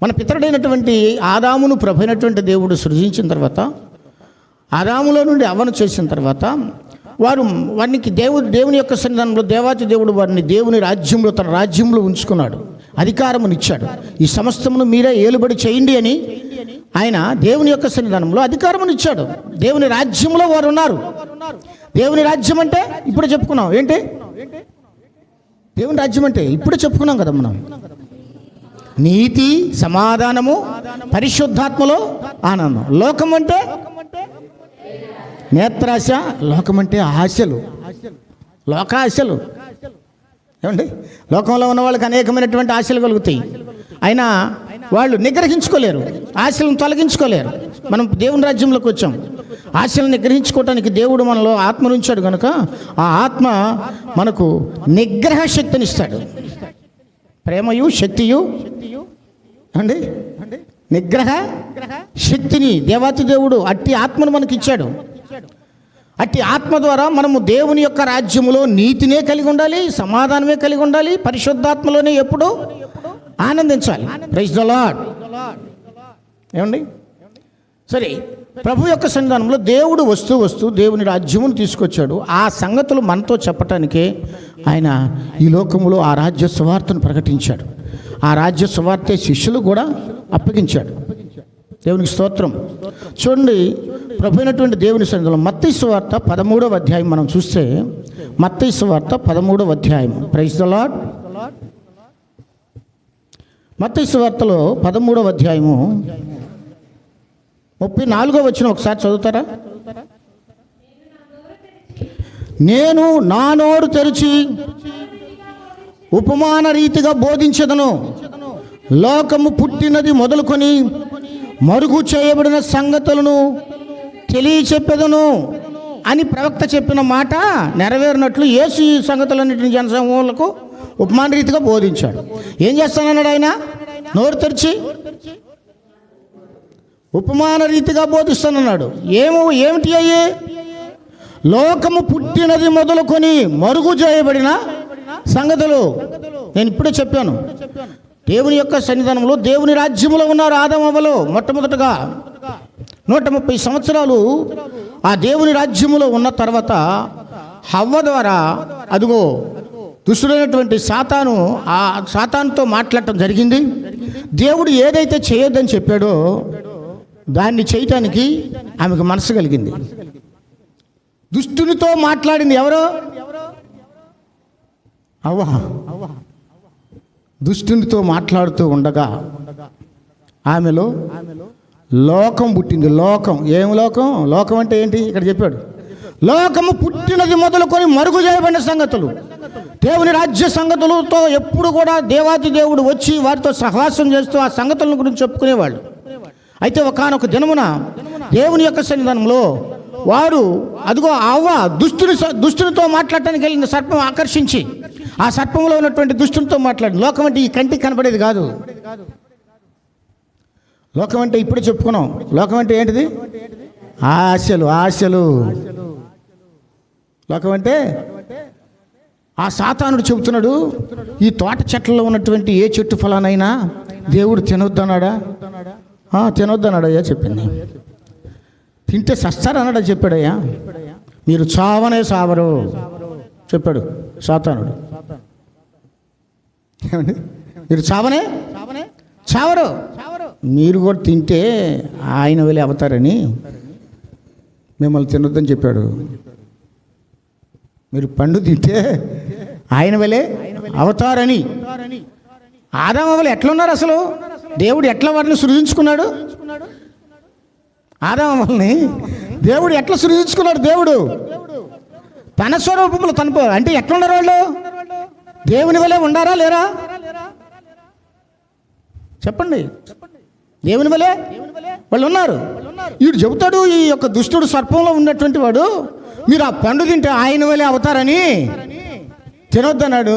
మన పితరుడైనటువంటి ఆదామును ప్రభు అయినటువంటి దేవుడు సృజించిన తర్వాత, ఆదాములో నుండి అవ్వను చేసిన తర్వాత వారికి దేవుని యొక్క సన్నిధానంలో దేవాతి దేవుడు వారిని దేవుని రాజ్యంలో, తన రాజ్యంలో ఉంచుకున్నాడు, అధికారమునిచ్చాడు. ఈ సమస్తమును మీరే ఏలుబడి చేయండి అని ఆయన దేవుని యొక్క సన్నిధానంలో అధికారమునిచ్చాడు. దేవుని రాజ్యంలో వారు ఉన్నారు. దేవుని రాజ్యం అంటే ఇప్పుడు చెప్పుకున్నాం. ఏంటి దేవుని రాజ్యం అంటే? ఇప్పుడు చెప్పుకున్నాం కదా మనం. నీతి, సమాధానము, పరిశుద్ధాత్మలో ఆనందం. లోకం అంటే నేత్రాశ. లోకం అంటే ఆశలు, లోకాశలు. ఏమండి? లోకంలో ఉన్న వాళ్ళకి అనేకమైనటువంటి ఆశలు కలుగుతాయి, అయినా వాళ్ళు నిగ్రహించుకోలేరు, ఆశలను తొలగించుకోలేరు. మనం దేవుని రాజ్యంలోకి వచ్చాం. ఆశలను గ్రహించుకోవటానికి దేవుడు మనలో ఆత్మను ఉంచాడు కనుక ఆ ఆత్మ మనకు నిగ్రహ శక్తిని ఇస్తాడు. ప్రేమయు శక్తియు అండి నిగ్రహ శక్తిని దేవాతి దేవుడు అట్టి ఆత్మను మనకి ఇచ్చాడు. అట్టి ఆత్మ ద్వారా మనము దేవుని యొక్క రాజ్యములో నీతినే కలిగి ఉండాలి, సమాధానమే కలిగి ఉండాలి, పరిశుద్ధాత్మలోనే ఎప్పుడు ఆనందించాలి. Praise the lord. ఏమండి సరే, ప్రభు యొక్క సన్నిధానంలో దేవుడు వస్తూ దేవుని రాజ్యమును తీసుకొచ్చాడు. ఆ సంగతులు మనతో చెప్పటానికే ఆయన ఈ లోకములో ఆ రాజ్య సువార్తను ప్రకటించాడు. ఆ రాజ్య సువార్తే శిష్యులు కూడా అప్పగించాడు. దేవునికి స్తోత్రం. చూడండి, ప్రభు అయినటువంటి దేవుని సన్నిధిలో మత్తయి సువార్త 13వ అధ్యాయం మనం చూస్తే, మత్తయి సువార్త 13వ అధ్యాయం. Praise the lord. మత్తయి సువార్తలో 13వ అధ్యాయము 34వ వచనం ఒకసారి చదువుతారా? నేను నా నోరు తెరిచి ఉపమాన రీతిగా బోధించదను, లోకము పుట్టినది మొదలుకొని మరుగు చేయబడిన సంగతులను తెలియచెప్పెదను అని ప్రవక్త చెప్పిన మాట నెరవేరినట్లు యేసు ఈ సంగతులన్నింటినీ జనసమూహాలకు ఉపమాన రీతిగా బోధించాడు. ఏం చేస్తానన్నాడు ఆయన? నోరు తెరిచి ఉపమాన రీతిగా బోధిస్తానన్నాడు. ఏమిటి అయ్యి? లోకము పుట్టినది మొదలుకొని మరుగు చేయబడిన సంగతులు. నేను ఇప్పుడే చెప్పాను, దేవుని యొక్క సన్నిధానంలో దేవుని రాజ్యములో ఉన్నారు ఆదాము అవ్వలు. మొట్టమొదటగా 130 సంవత్సరాలు ఆ దేవుని రాజ్యములో ఉన్న తర్వాత హవ్వ ద్వారా అదిగో దుష్టుడైనటువంటి ఆ సాతానుతో మాట్లాడటం జరిగింది. దేవుడు ఏదైతే చేయొద్దని చెప్పాడో దాన్ని చేయటానికి ఆమెకు మనసు కలిగింది. దుష్టునితో మాట్లాడింది ఎవరో? అవ్వ. దుష్టునితో మాట్లాడుతూ ఉండగా ఆమెలో లోకం పుట్టింది. లోకం. ఏం లోకం? లోకం అంటే ఏంటి? ఇక్కడ చెప్పాడు, లోకము పుట్టినది మొదలుకొని మరుగు చేయబడిన సంగతులు. దేవుని రాజ్య సంగతులతో ఎప్పుడు కూడా దేవాది దేవుడు వచ్చి వారితో సహవాసం చేస్తూ ఆ సంగతుల గురించి చెప్పుకునేవాళ్ళు. అయితే ఒకానొక దినమున దేవుని యొక్క సన్నిధానంలో వారు అదిగో అవ్వ దుష్టునితో మాట్లాడటానికి వెళ్ళిన సర్పం ఆకర్షించి ఆ సర్పంలో ఉన్నటువంటి దుష్టునితో మాట్లాడి. లోకం అంటే ఈ కంటికి కనబడేది కాదు. లోకం అంటే ఇప్పుడే చెప్పుకున్నాం. లోకం అంటే ఏంటిది? ఆశలు. లోకం అంటే ఆ సాతానుడు చెబుతున్నాడు, ఈ తోట చెట్లలో ఉన్నటువంటి ఏ చెట్టు ఫలానైనా దేవుడు తినొద్దన్నాడా? తినొద్దన్నాడయ్యా చెప్పింది. తింటే సస్తారన్నాడా? చెప్పాడయ్యా. మీరు చావనే సావరు చెప్పాడు సాతానుడు. ఏమండి? మీరు చావనే చావరు, మీరు కూడా తింటే ఆయన వెళ్ళి అవుతారని మిమ్మల్ని తినొద్దని చెప్పాడు. మీరు పండు తింటే ఆయన వెళ్ళే అవతారని. ఆదాము అవ్వలు ఎట్లున్నారు అసలు? దేవుడు ఎట్లా వారిని సృజించుకున్నాడు? ఆదాము అవ్వల్ని దేవుడు ఎట్లా సృజించుకున్నాడు? దేవుడు తన స్వరూపములు అంటే ఎట్లున్నారు వాళ్ళు? దేవుని వలె ఉండారా లేరా? చెప్పండి. దేవుని వలె వాళ్ళు ఉన్నారు. వీడు చెబుతాడు, ఈ యొక్క దుష్టుడు సర్పంలో ఉన్నటువంటి వాడు మీరు ఆ పండు తింటే ఆయన వలె అవుతారని తినొద్దన్నాడు.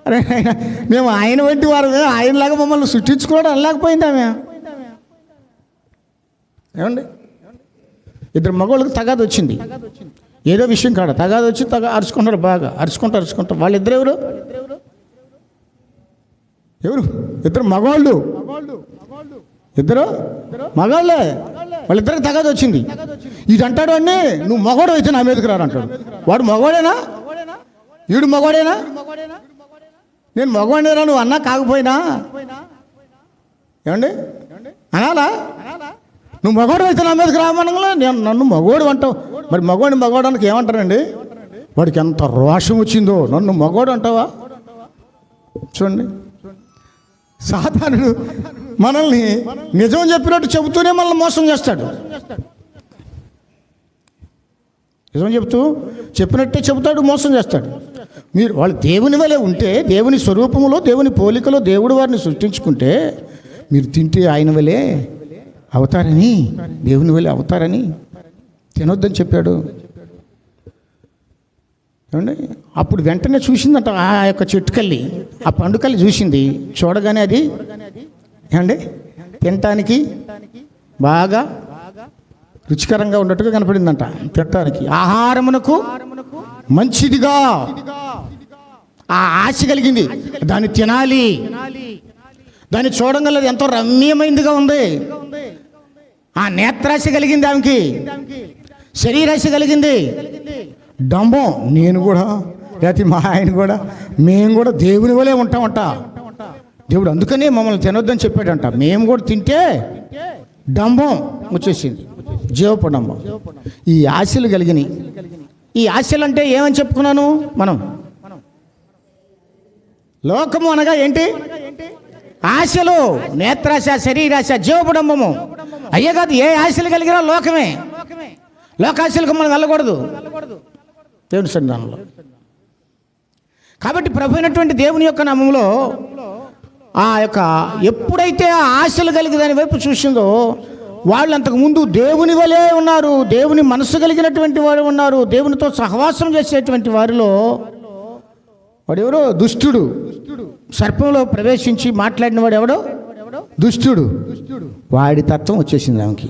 అరే మేము ఆయన వంటి వారు, ఆయనలాగా మమ్మల్ని సృష్టించుకోవడం అనలేకపోయింది ఆమె. ఏమండి? ఇద్దరు మగవాళ్ళకి తగాదు వచ్చింది. ఏదో విషయం కాడ తగాదు వచ్చి అరుచుకుంటారు, బాగా అరుచుకుంటారు. వాళ్ళిద్దరు ఎవరు? ఇద్దరు మగవాళ్ళు. ఇద్దరు మగవాళ్ళే. వాళ్ళిద్దరికి తగాదు వచ్చింది. ఇది అంటాడు అండి, నువ్వు మగవాడు అయితే నా మీదకి రారంటాడు. వాడు మగవాడేనా? వీడు మగవాడేనా? నేను మగవాడినేరా నువ్వు అన్నా కాకపోయినా. ఏమండి అనాలా? నువ్వు మగవాడు అయితే నా మీదకి రామనగా నన్ను మగవాడు అంటావు. మరి మగవాడానికి ఏమంటారండి? వాడికి ఎంత రోషం వచ్చిందో, నన్ను మగవాడు అంటావా? చూడండి, సాతానుడు మనల్ని నిజం చెప్పినట్టు చెబుతూనే మనల్ని మోసం చేస్తాడు. నిజం చెప్పినట్టే చెబుతాడు, మోసం చేస్తాడు. వాళ్ళు దేవుని వలె ఉంటే, దేవుని స్వరూపములో దేవుని పోలికలో దేవుడు వారిని సృష్టించుకుంటే మీరు తింటే ఆయన వలె అవుతారని, దేవుని వలె అవుతారని తినొద్దని చెప్పాడు? ఏమండి, అప్పుడు వెంటనే చూసిందంట ఆ యొక్క చెట్టుకల్లి, ఆ పండుకల్లి చూసింది. చూడగానే అది ఏమండి తినటానికి బాగా రుచికరంగా ఉన్నట్టుగా కనపడిందంట. తినటానికి ఆహారమునకు మంచిదిగా ఆ ఆశ కలిగింది. దాన్ని తినాలి, దాన్ని చూడగలది ఎంతో రమ్యమైనదిగా ఉంది. ఆ నేత్రాశ కలిగింది ఆమెకి, శరీరాశ కలిగింది. డంబం, నేను కూడా లేకపోతే మా ఆయన కూడా, మేము కూడా దేవుని వలే ఉంటామంట. దేవుడు అందుకనే మమ్మల్ని తినొద్దని చెప్పాడంట. మేము కూడా తింటే డంబం వచ్చేసింది, జీవపడంబం. ఈ ఆశలు కలిగినాయి. ఈ ఆశలు అంటే ఏమని చెప్పుకున్నాను మనం? లోకము అనగా ఏంటి? ఆశలు, నేత్రాశ, శరీరాశ, జీవపడంబము. అయ్యే కాదు, ఏ ఆశలు కలిగినా లోకమే. లోకాశలకు మనం వెళ్ళకూడదు దేవుని సన్నిధానంలో. కాబట్టి ప్రభు అయినటువంటి దేవుని యొక్క నామంలో ఆ యొక్క ఎప్పుడైతే ఆ ఆశలు కలిగి దాని వైపు చూసిందో, వాళ్ళు అంతకుముందు దేవుని వలే ఉన్నారు, దేవుని మనసు కలిగినటువంటి వారు ఉన్నారు. దేవునితో సహవాసం చేసేటువంటి వారిలో వాడెవరో దుష్టుడు, సర్పంలో ప్రవేశించి మాట్లాడిన వాడు ఎవడో దుష్టుడు. వాడి తత్వం వచ్చేసింది ఆమెకి.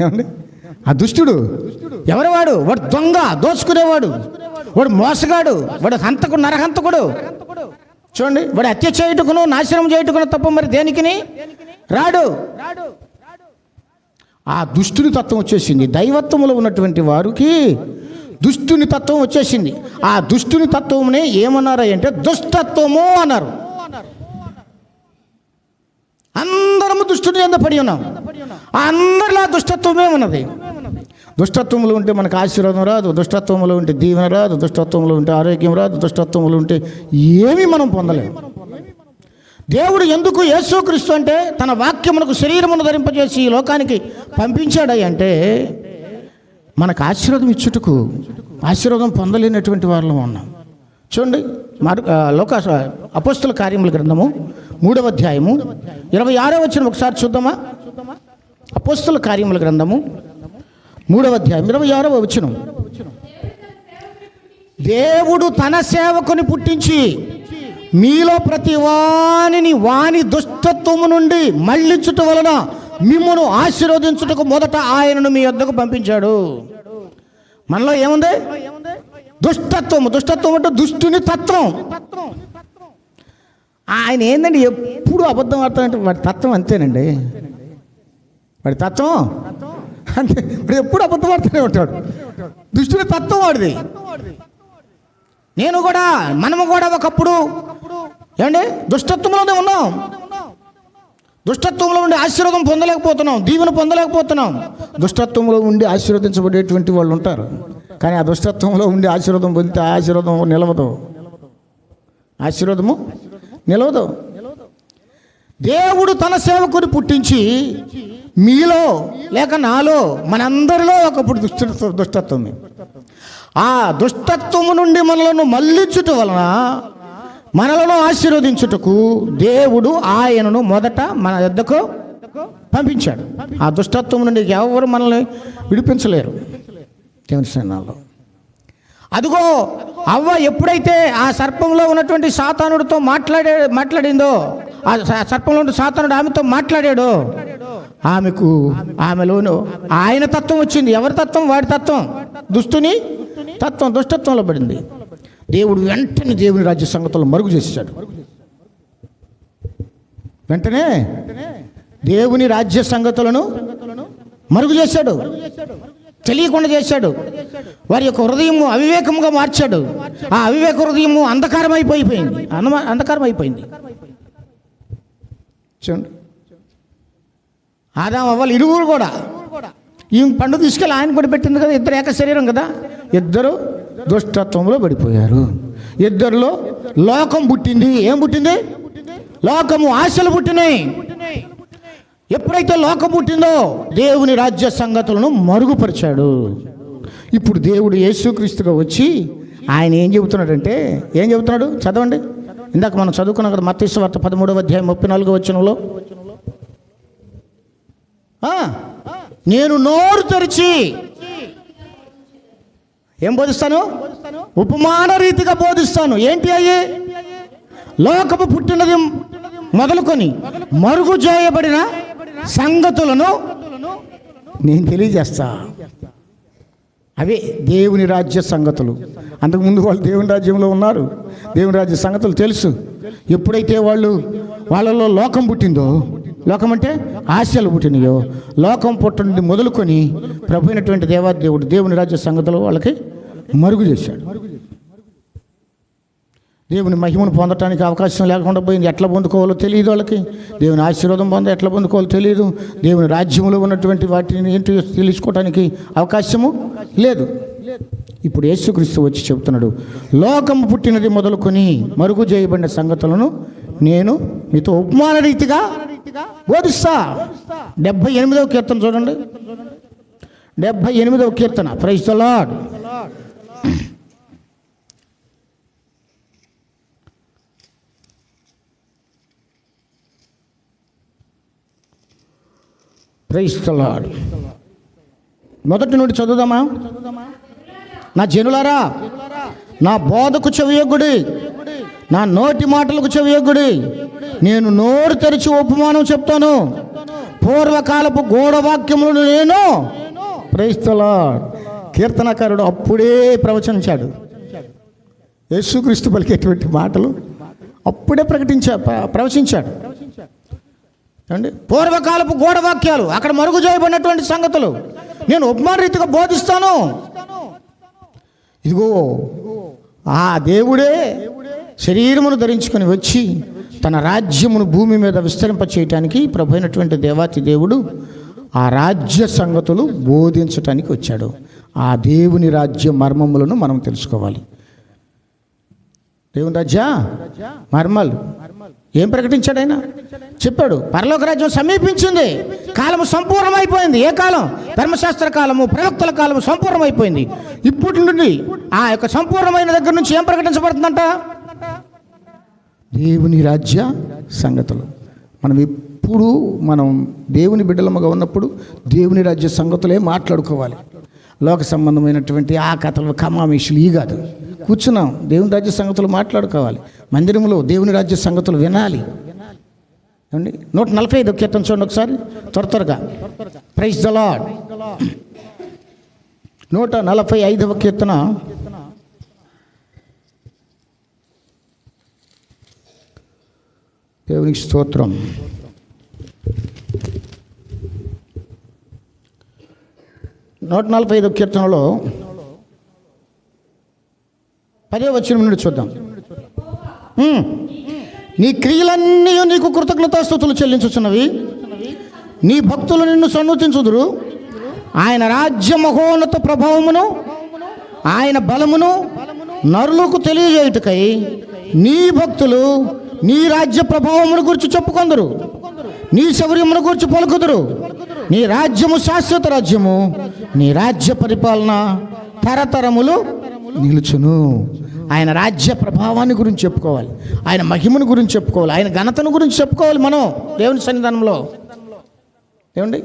ఏమండి, ఆ దుష్టుడు ఎవరు? వాడు దొంగ, దోచుకునేవాడు, వాడు మోసగాడు, వాడు హంతకుడు, నరహంతకుడు. చూడండి, వాడు హత్య చేయుటకును నాశనం చేయుటకును తప్ప మరి దేనికిని రాడు. ఆ దుష్టుని తత్వం వచ్చేసింది. దైవత్వంలో ఉన్నటువంటి వారికి దుష్టుని తత్వం వచ్చేసింది. ఆ దుష్టుని తత్వమునే ఏమన్నారు అంటే దుష్టత్వము అన్నారు. అందరము దుష్టుని యందు పడి ఉన్నాం. అందరిలో దుష్టత్వమే ఉన్నది. దుష్టత్వములు ఉంటే మనకు ఆశీర్వాదం రాదు, దుష్టత్వములు ఉంటే దీవెన రాదు, దుష్టత్వములు ఉంటే ఆరోగ్యం రాదు, దుష్టత్వములు ఉంటే ఏమీ మనం పొందలేము. దేవుడు ఎందుకు యేసుక్రీస్తు అంటే తన వాక్యమునకు శరీరమును ధరింపజేసి ఈ లోకానికి పంపించాడు అంటే మనకు ఆశీర్వాదం ఇచ్చుటకు, ఆశీర్వాదం పొందలేనటువంటి వారిలో ఉన్నాం. చూడండి, అపోస్తల కార్యముల గ్రంథము 3వ అధ్యాయము 26వ వచనం ఒకసారి చూద్దామా? అపోస్తల కార్యముల గ్రంథము 3వ అధ్యాయం 26వ వచనం. దేవుడు తన సేవకుని పుట్టించి మీలో ప్రతి వాని దుష్టత్వము నుండి మళ్ళించుట వలన మిమ్మును ఆశీర్వదించుటకు మొదట ఆయనను మీ వద్దకు పంపించాడు. మనలో ఏముంది? దుష్టత్వము. దుష్టత్వం అంటే దుష్టుని తత్వం. ఆయన ఏందండి ఎప్పుడు అబద్ధం ఆడతాడంటే వాడి తత్వం అంతేనండి. వాడి తత్వం అంతే, ఇప్పుడు ఎప్పుడు అబద్ధం ఆడుతూనే ఉంటాడు. దుష్టుని తత్వం వాడిది. నేను కూడా, మనము కూడా ఒకప్పుడు ఏమండి దుష్టత్వంలోనే ఉన్నాం. దుష్టత్వంలో ఉండి ఆశీర్వాదం పొందలేకపోతున్నాం, దీవెన పొందలేకపోతున్నాం. దుష్టత్వంలో ఉండి ఆశీర్వదించబడేటువంటి వాళ్ళు ఉంటారు, కానీ ఆ దుష్టత్వంలో ఉండి ఆశీర్వాదం పొందితే ఆశీర్వాదం నిలవదు, ఆశీర్వాదము నిలవదు. దేవుడు తన సేవకుని పుట్టించి మీలో లేక నాలో, మనందరిలో ఒకప్పుడు దుష్టత్వం. ఆ దుష్టత్వము నుండి మనలను మళ్ళించుట వలన మనలను ఆశీర్వదించుటకు దేవుడు ఆయనను మొదట మన యొద్దకు పంపించాడు. ఆ దుష్టత్వం నుండి ఎవరు మనల్ని విడిపించలేరు దేవుని సన్నిధానంలో. అదిగో అవ్వ ఎప్పుడైతే ఆ సర్పంలో ఉన్నటువంటి సాతానుడితో మాట్లాడిందో, ఆ సర్పంలో ఉన్న సాతానుడు ఆమెతో మాట్లాడాడో, ఆమెలోను ఆయన తత్వం వచ్చింది. ఎవరి తత్వం? వాడి తత్వం, దుష్టుని తత్వం దుష్టత్వంలో పడింది. దేవుడు వెంటనే దేవుని రాజ్య సంగతులను మరుగు చేశాడు. వెంటనే దేవుని రాజ్య సంగతులను మరుగు చేశాడు, తెలియకుండా చేశాడు. వారి యొక్క హృదయము అవివేకముగా మార్చాడు. ఆ అవివేక హృదయము అంధకారం అయిపోయింది. చూడండి, ఆదాము అవ్వలు ఇరువురు కూడా ఈ పండు తీసుకెళ్ళి ఆయన కూడా పెట్టింది కదా, ఇద్దరు ఏక శరీరం కదా, ఇద్దరు దుష్టత్వంలో పడిపోయారు. ఇద్దరిలో లోకం పుట్టింది. ఏం పుట్టింది? లోకము, ఆశలు పుట్టినాయి. ఎప్పుడైతే లోకం పుట్టిందో దేవుని రాజ్య సంగతులను మరుగుపరిచాడు. ఇప్పుడు దేవుడు యేసుక్రీస్తుగా వచ్చి ఆయన ఏం చెబుతున్నాడంటే, ఏం చెబుతున్నాడు? చదవండి, ఇందాక మనం చదువుకున్నాం కదా, మత్తయి సువార్త 13వ అధ్యాయం 34వ వచనంలో. నేను నోరు తెరిచి ఏం బోధిస్తాను? ఉపమాన రీతిగా బోధిస్తాను. ఏంటి అయ్యి? లోకము పుట్టినది మొదలుకొని మరుగు చేయబడిన సంగతులను నేను తెలియజేస్తా. అవే దేవుని రాజ్య సంగతులు. అంతకుముందు వాళ్ళు దేవుని రాజ్యంలో ఉన్నారు, దేవుని రాజ్య సంగతులు తెలుసు. ఎప్పుడైతే వాళ్ళలో లోకం పుట్టిందో, లోకం అంటే ఆశలు పుట్టినాయో, లోకం పుట్టినది మొదలుకొని ప్రభు అయినటువంటి దేవాదేవుడు దేవుని రాజ్య సంగతులు వాళ్ళకి మరుగు చేశాడు. దేవుని మహిమను పొందటానికి అవకాశం లేకుండా పోయింది. ఎట్లా పొందుకోవాలో తెలియదు వాళ్ళకి. దేవుని ఆశీర్వాదం ఎట్లా పొందుకోవాలో తెలియదు. దేవుని రాజ్యంలో ఉన్నటువంటి వాటిని ఏంటి తెలుసుకోవటానికి అవకాశము లేదు. ఇప్పుడు యేసుక్రీస్తు వచ్చి చెబుతున్నాడు, లోకము పుట్టినది మొదలుకొని మరుగు చేయబడిన సంగతులను నేను మీతో ఉపమాన రీతిగా బోధిస్తా. 78వ కీర్తన చూడండి, 78వ కీర్తన. Praise the lord. Praise the lord. మొదటి నుండి చదువుదామా? నా జనులారా, నా బోధకు చెవియొగ్గుడి, నా నోటి మాటలకు చెవియొగ్గుడి. నేను నోరు తెరిచి ఉపమానం చెప్తాను, పూర్వకాలపు గూఢవాక్యములను నేను. Praise the lord. కీర్తనకారుడు అప్పుడే ప్రవచించాడు. యేసుక్రీస్తు పలికేటువంటి మాటలు అప్పుడే ప్రవచించాడు అండి. పూర్వకాలపు గూఢవాక్యాలు, అక్కడ మరుగు చేయబడినటువంటి సంగతులు నేను ఉపమాన రీతిగా బోధిస్తాను. ఇదిగో ఆ దేవుడే శరీరమును ధరించుకొని వచ్చి తన రాజ్యమును భూమి మీద విస్తరింప చేయటానికి ప్రభు అయినటువంటి దేవాతి దేవుడు ఆ రాజ్య సంగతులు బోధించటానికి వచ్చాడు. ఆ దేవుని రాజ్య మర్మములను మనం తెలుసుకోవాలి. దేవుని రాజ్య మర్మాలు ఏం ప్రకటించాడు ఆయన? చెప్పాడు, పరలోక రాజ్యం సమీపించింది, కాలము సంపూర్ణమైపోయింది. ఏ కాలం? ధర్మశాస్త్ర కాలము, ప్రవక్తల కాలము సంపూర్ణమైపోయింది. ఇప్పటి నుండి ఆ యొక్క సంపూర్ణమైన దగ్గర నుంచి ఏం ప్రకటించబడుతుందంట? దేవుని రాజ్య సంగతులు. మనం దేవుని బిడ్డలముగా ఉన్నప్పుడు దేవుని రాజ్య సంగతులే మాట్లాడుకోవాలి. లోక సంబంధమైనటువంటి ఆ కథలు కమామేషులు ఈ కాదు. కూర్చున్నాం, దేవుని రాజ్య సంగతులు మాట్లాడుకోవాలి. మందిరంలో దేవుని రాజ్య సంగతులు వినాలి. 145 కీర్తన చూడండి ఒకసారి త్వరగా. Praise the lord. 145 కీర్తన. దేవునికి స్తోత్రం. నూట 45 కీర్తనలో 10వ వచనం నుండి చూద్దాం. నీ క్రియలన్నీ నీకు కృతజ్ఞతాస్తుతులు చెల్లించుచున్నవి, నీ భక్తులు నిన్ను సన్నుతించుదురు. ఆయన రాజ్య మహోన్నత ప్రభావమును ఆయన బలమును నరులకు తెలియజేయుటకై నీ భక్తులు నీ రాజ్య ప్రభావమును గురించి చెప్పుకొందురు, నీ శౌర్యమును గురించి పలుకుదురు. నీ రాజ్యము శాశ్వత రాజ్యము, నీ రాజ్య పరిపాలన తరతరములు నిలుచును. ఆయన రాజ్య ప్రభావాన్ని గురించి చెప్పుకోవాలి, ఆయన మహిమను గురించి చెప్పుకోవాలి, ఆయన ఘనతను గురించి చెప్పుకోవాలి. మనం దేవుని సన్నిధానంలో ఏమండి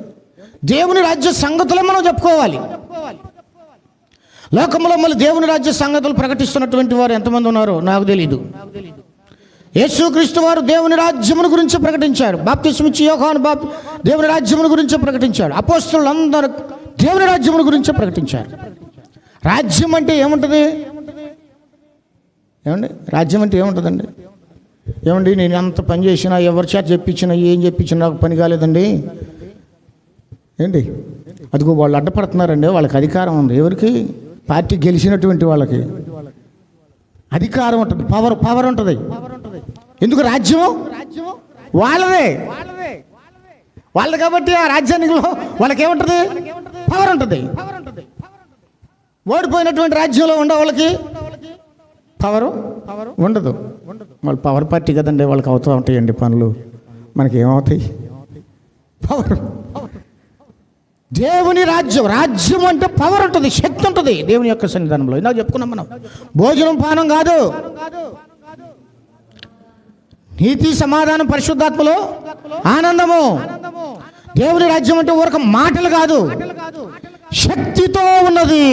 దేవుని రాజ్య సంగతులే మనం చెప్పుకోవాలి. లోకంలో మళ్ళీ దేవుని రాజ్య సంగతులు ప్రకటిస్తున్నటువంటి వారు ఎంతమంది ఉన్నారో నాకు తెలియదు. యేసుక్రీస్తు వారు దేవుని రాజ్యమును గురించి ప్రకటించారు. బాప్తిస్మిచ్చి యోహాను దేవుని రాజ్యమును గురించి ప్రకటించాడు. అపోస్తలులు అందరూ దేవుని రాజ్యమును గురించి ప్రకటించారు. రాజ్యం అంటే ఏముంటుంది? ఏమండి రాజ్యం అంటే ఏముంటుందండి? ఏమండి నేను ఎంత పని చేసినా, ఎవరి చేత చెప్పించినా, ఏం చెప్పించినా నాకు పని కాలేదండి. ఏంటి అదిగో వాళ్ళు అడ్డపడుతున్నారండి. వాళ్ళకి అధికారం ఉంది. ఎవరికి? పార్టీ గెలిచినటువంటి వాళ్ళకి అధికారం ఉంటుంది, పవర్ ఉంటుంది. ఎందుకు? రాజ్యం వాళ్ళదే. వాళ్ళది కాబట్టి ఆ రాజ్యానిలో వాళ్ళకి ఏముంటుంది? పవర్ ఉంటుంది. ఓడిపోయినటువంటి రాజ్యంలో ఉండే వాళ్ళకి పవరు ఉండదు. వాళ్ళు పవర్ పార్టీ కదండి, వాళ్ళకి అవుతూ ఉంటాయండి పనులు. మనకి ఏమవుతాయి? పవర్. దేవుని రాజ్యం అంటే పవర్ ఉంటుంది, శక్తి ఉంటుంది దేవుని యొక్క సన్నిధానంలో. ఇందాక చెప్పుకున్నాం మనం, భోజనం పానం కాదు, నీతి సమాధానం పరిశుద్ధాత్మలో ఆనందము. దేవుని రాజ్యం అంటే ఊరక మాటలు కాదు, శక్తితో ఉన్నది.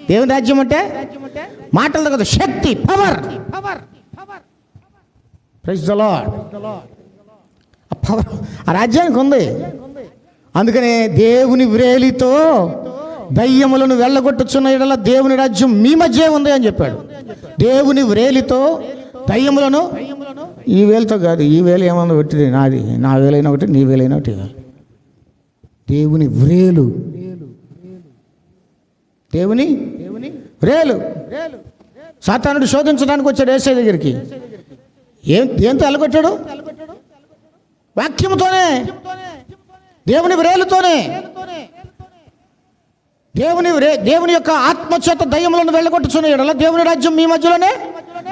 దేవుని రాజ్యం అంటే మాటలు కాదు, శక్తి, పవర్. Praise the lord. ఆ పవర్ ఆ రాజ్యానికి ఉంది. అందుకనే దేవుని వ్రేలితో దయ్యములను వెళ్ళగొట్టుచున్న యెడల దేవుని రాజ్యం మీ మధ్య ఉంది అని చెప్పాడు. దేవుని వ్రేలితో దయ్యములను, ఈ వేలుతో కాదు, ఈ వేలు ఏమన్నా పెట్టింది నాది, నా వేలైనా ఒకటి, నీ వేలైనా ఒకటి. దేవుని వ్రేలు, దేవుని వ్రేలు. సాతానుడు శోధించడానికి వచ్చాడు యేసయ్య దగ్గరికి. దేంతో వెళ్ళగొట్టాడు? వాక్యముతోనే, దేవుని వ్రేలుతోనే. దేవుని యొక్క ఆత్మచేత దయ్యములను వెళ్ళగొట్టుచున్న యెడల దేవుని రాజ్యం మీ మధ్యలోనే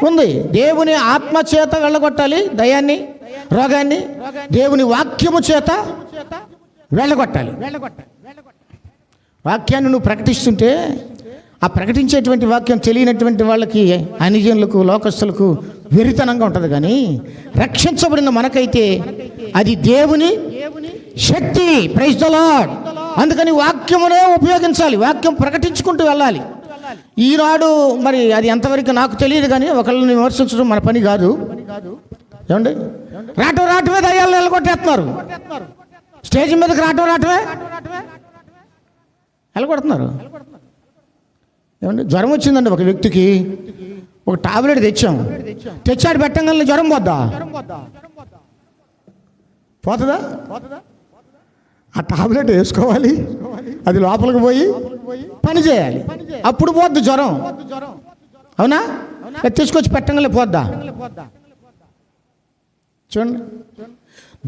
ఉంది. దేవుని ఆత్మచేత వెళ్ళగొట్టాలి దయ్యాన్ని, రోగాన్ని. దేవుని వాక్యము చేత వెళ్ళగొట్టాలి. వాక్యాన్ని నువ్వు ప్రకటిస్తుంటే ఆ ప్రకటించేటువంటి వాక్యం తెలియనటువంటి వాళ్ళకి, అన్యజనులకు, లోకస్తులకు వెరితనంగా ఉంటుంది. కానీ రక్షించబడిన మనకైతే అది దేవుని శక్తి. Praise the lord. అందుకని వాక్యమునే ఉపయోగించాలి, వాక్యం ప్రకటించుకుంటూ వెళ్ళాలి. ఈనాడు మరి అది ఎంతవరకు నాకు తెలియదు, కానీ ఒకళ్ళని విమర్శించడం మన పని కాదు. ఏమండి, రావటమే దయ్యాలు నిలగొట్టేస్తున్నారు. స్టేజ్ మీదకి రావటమే నిలగొడుతున్నారు. ఏమండి, జ్వరం వచ్చిందండి ఒక వ్యక్తికి, ఒక టాబ్లెట్ తెచ్చాడు, పెట్టంగానే జ్వరం పోతుందా? ఆ టాబ్లెట్ వేసుకోవాలి, అది లోపలికి పోయి పని చేయాలి, అప్పుడు పోద్ది జ్వరం. అవునా? తీసుకొచ్చి పెట్టంగానే పోద్దా? చూడండి,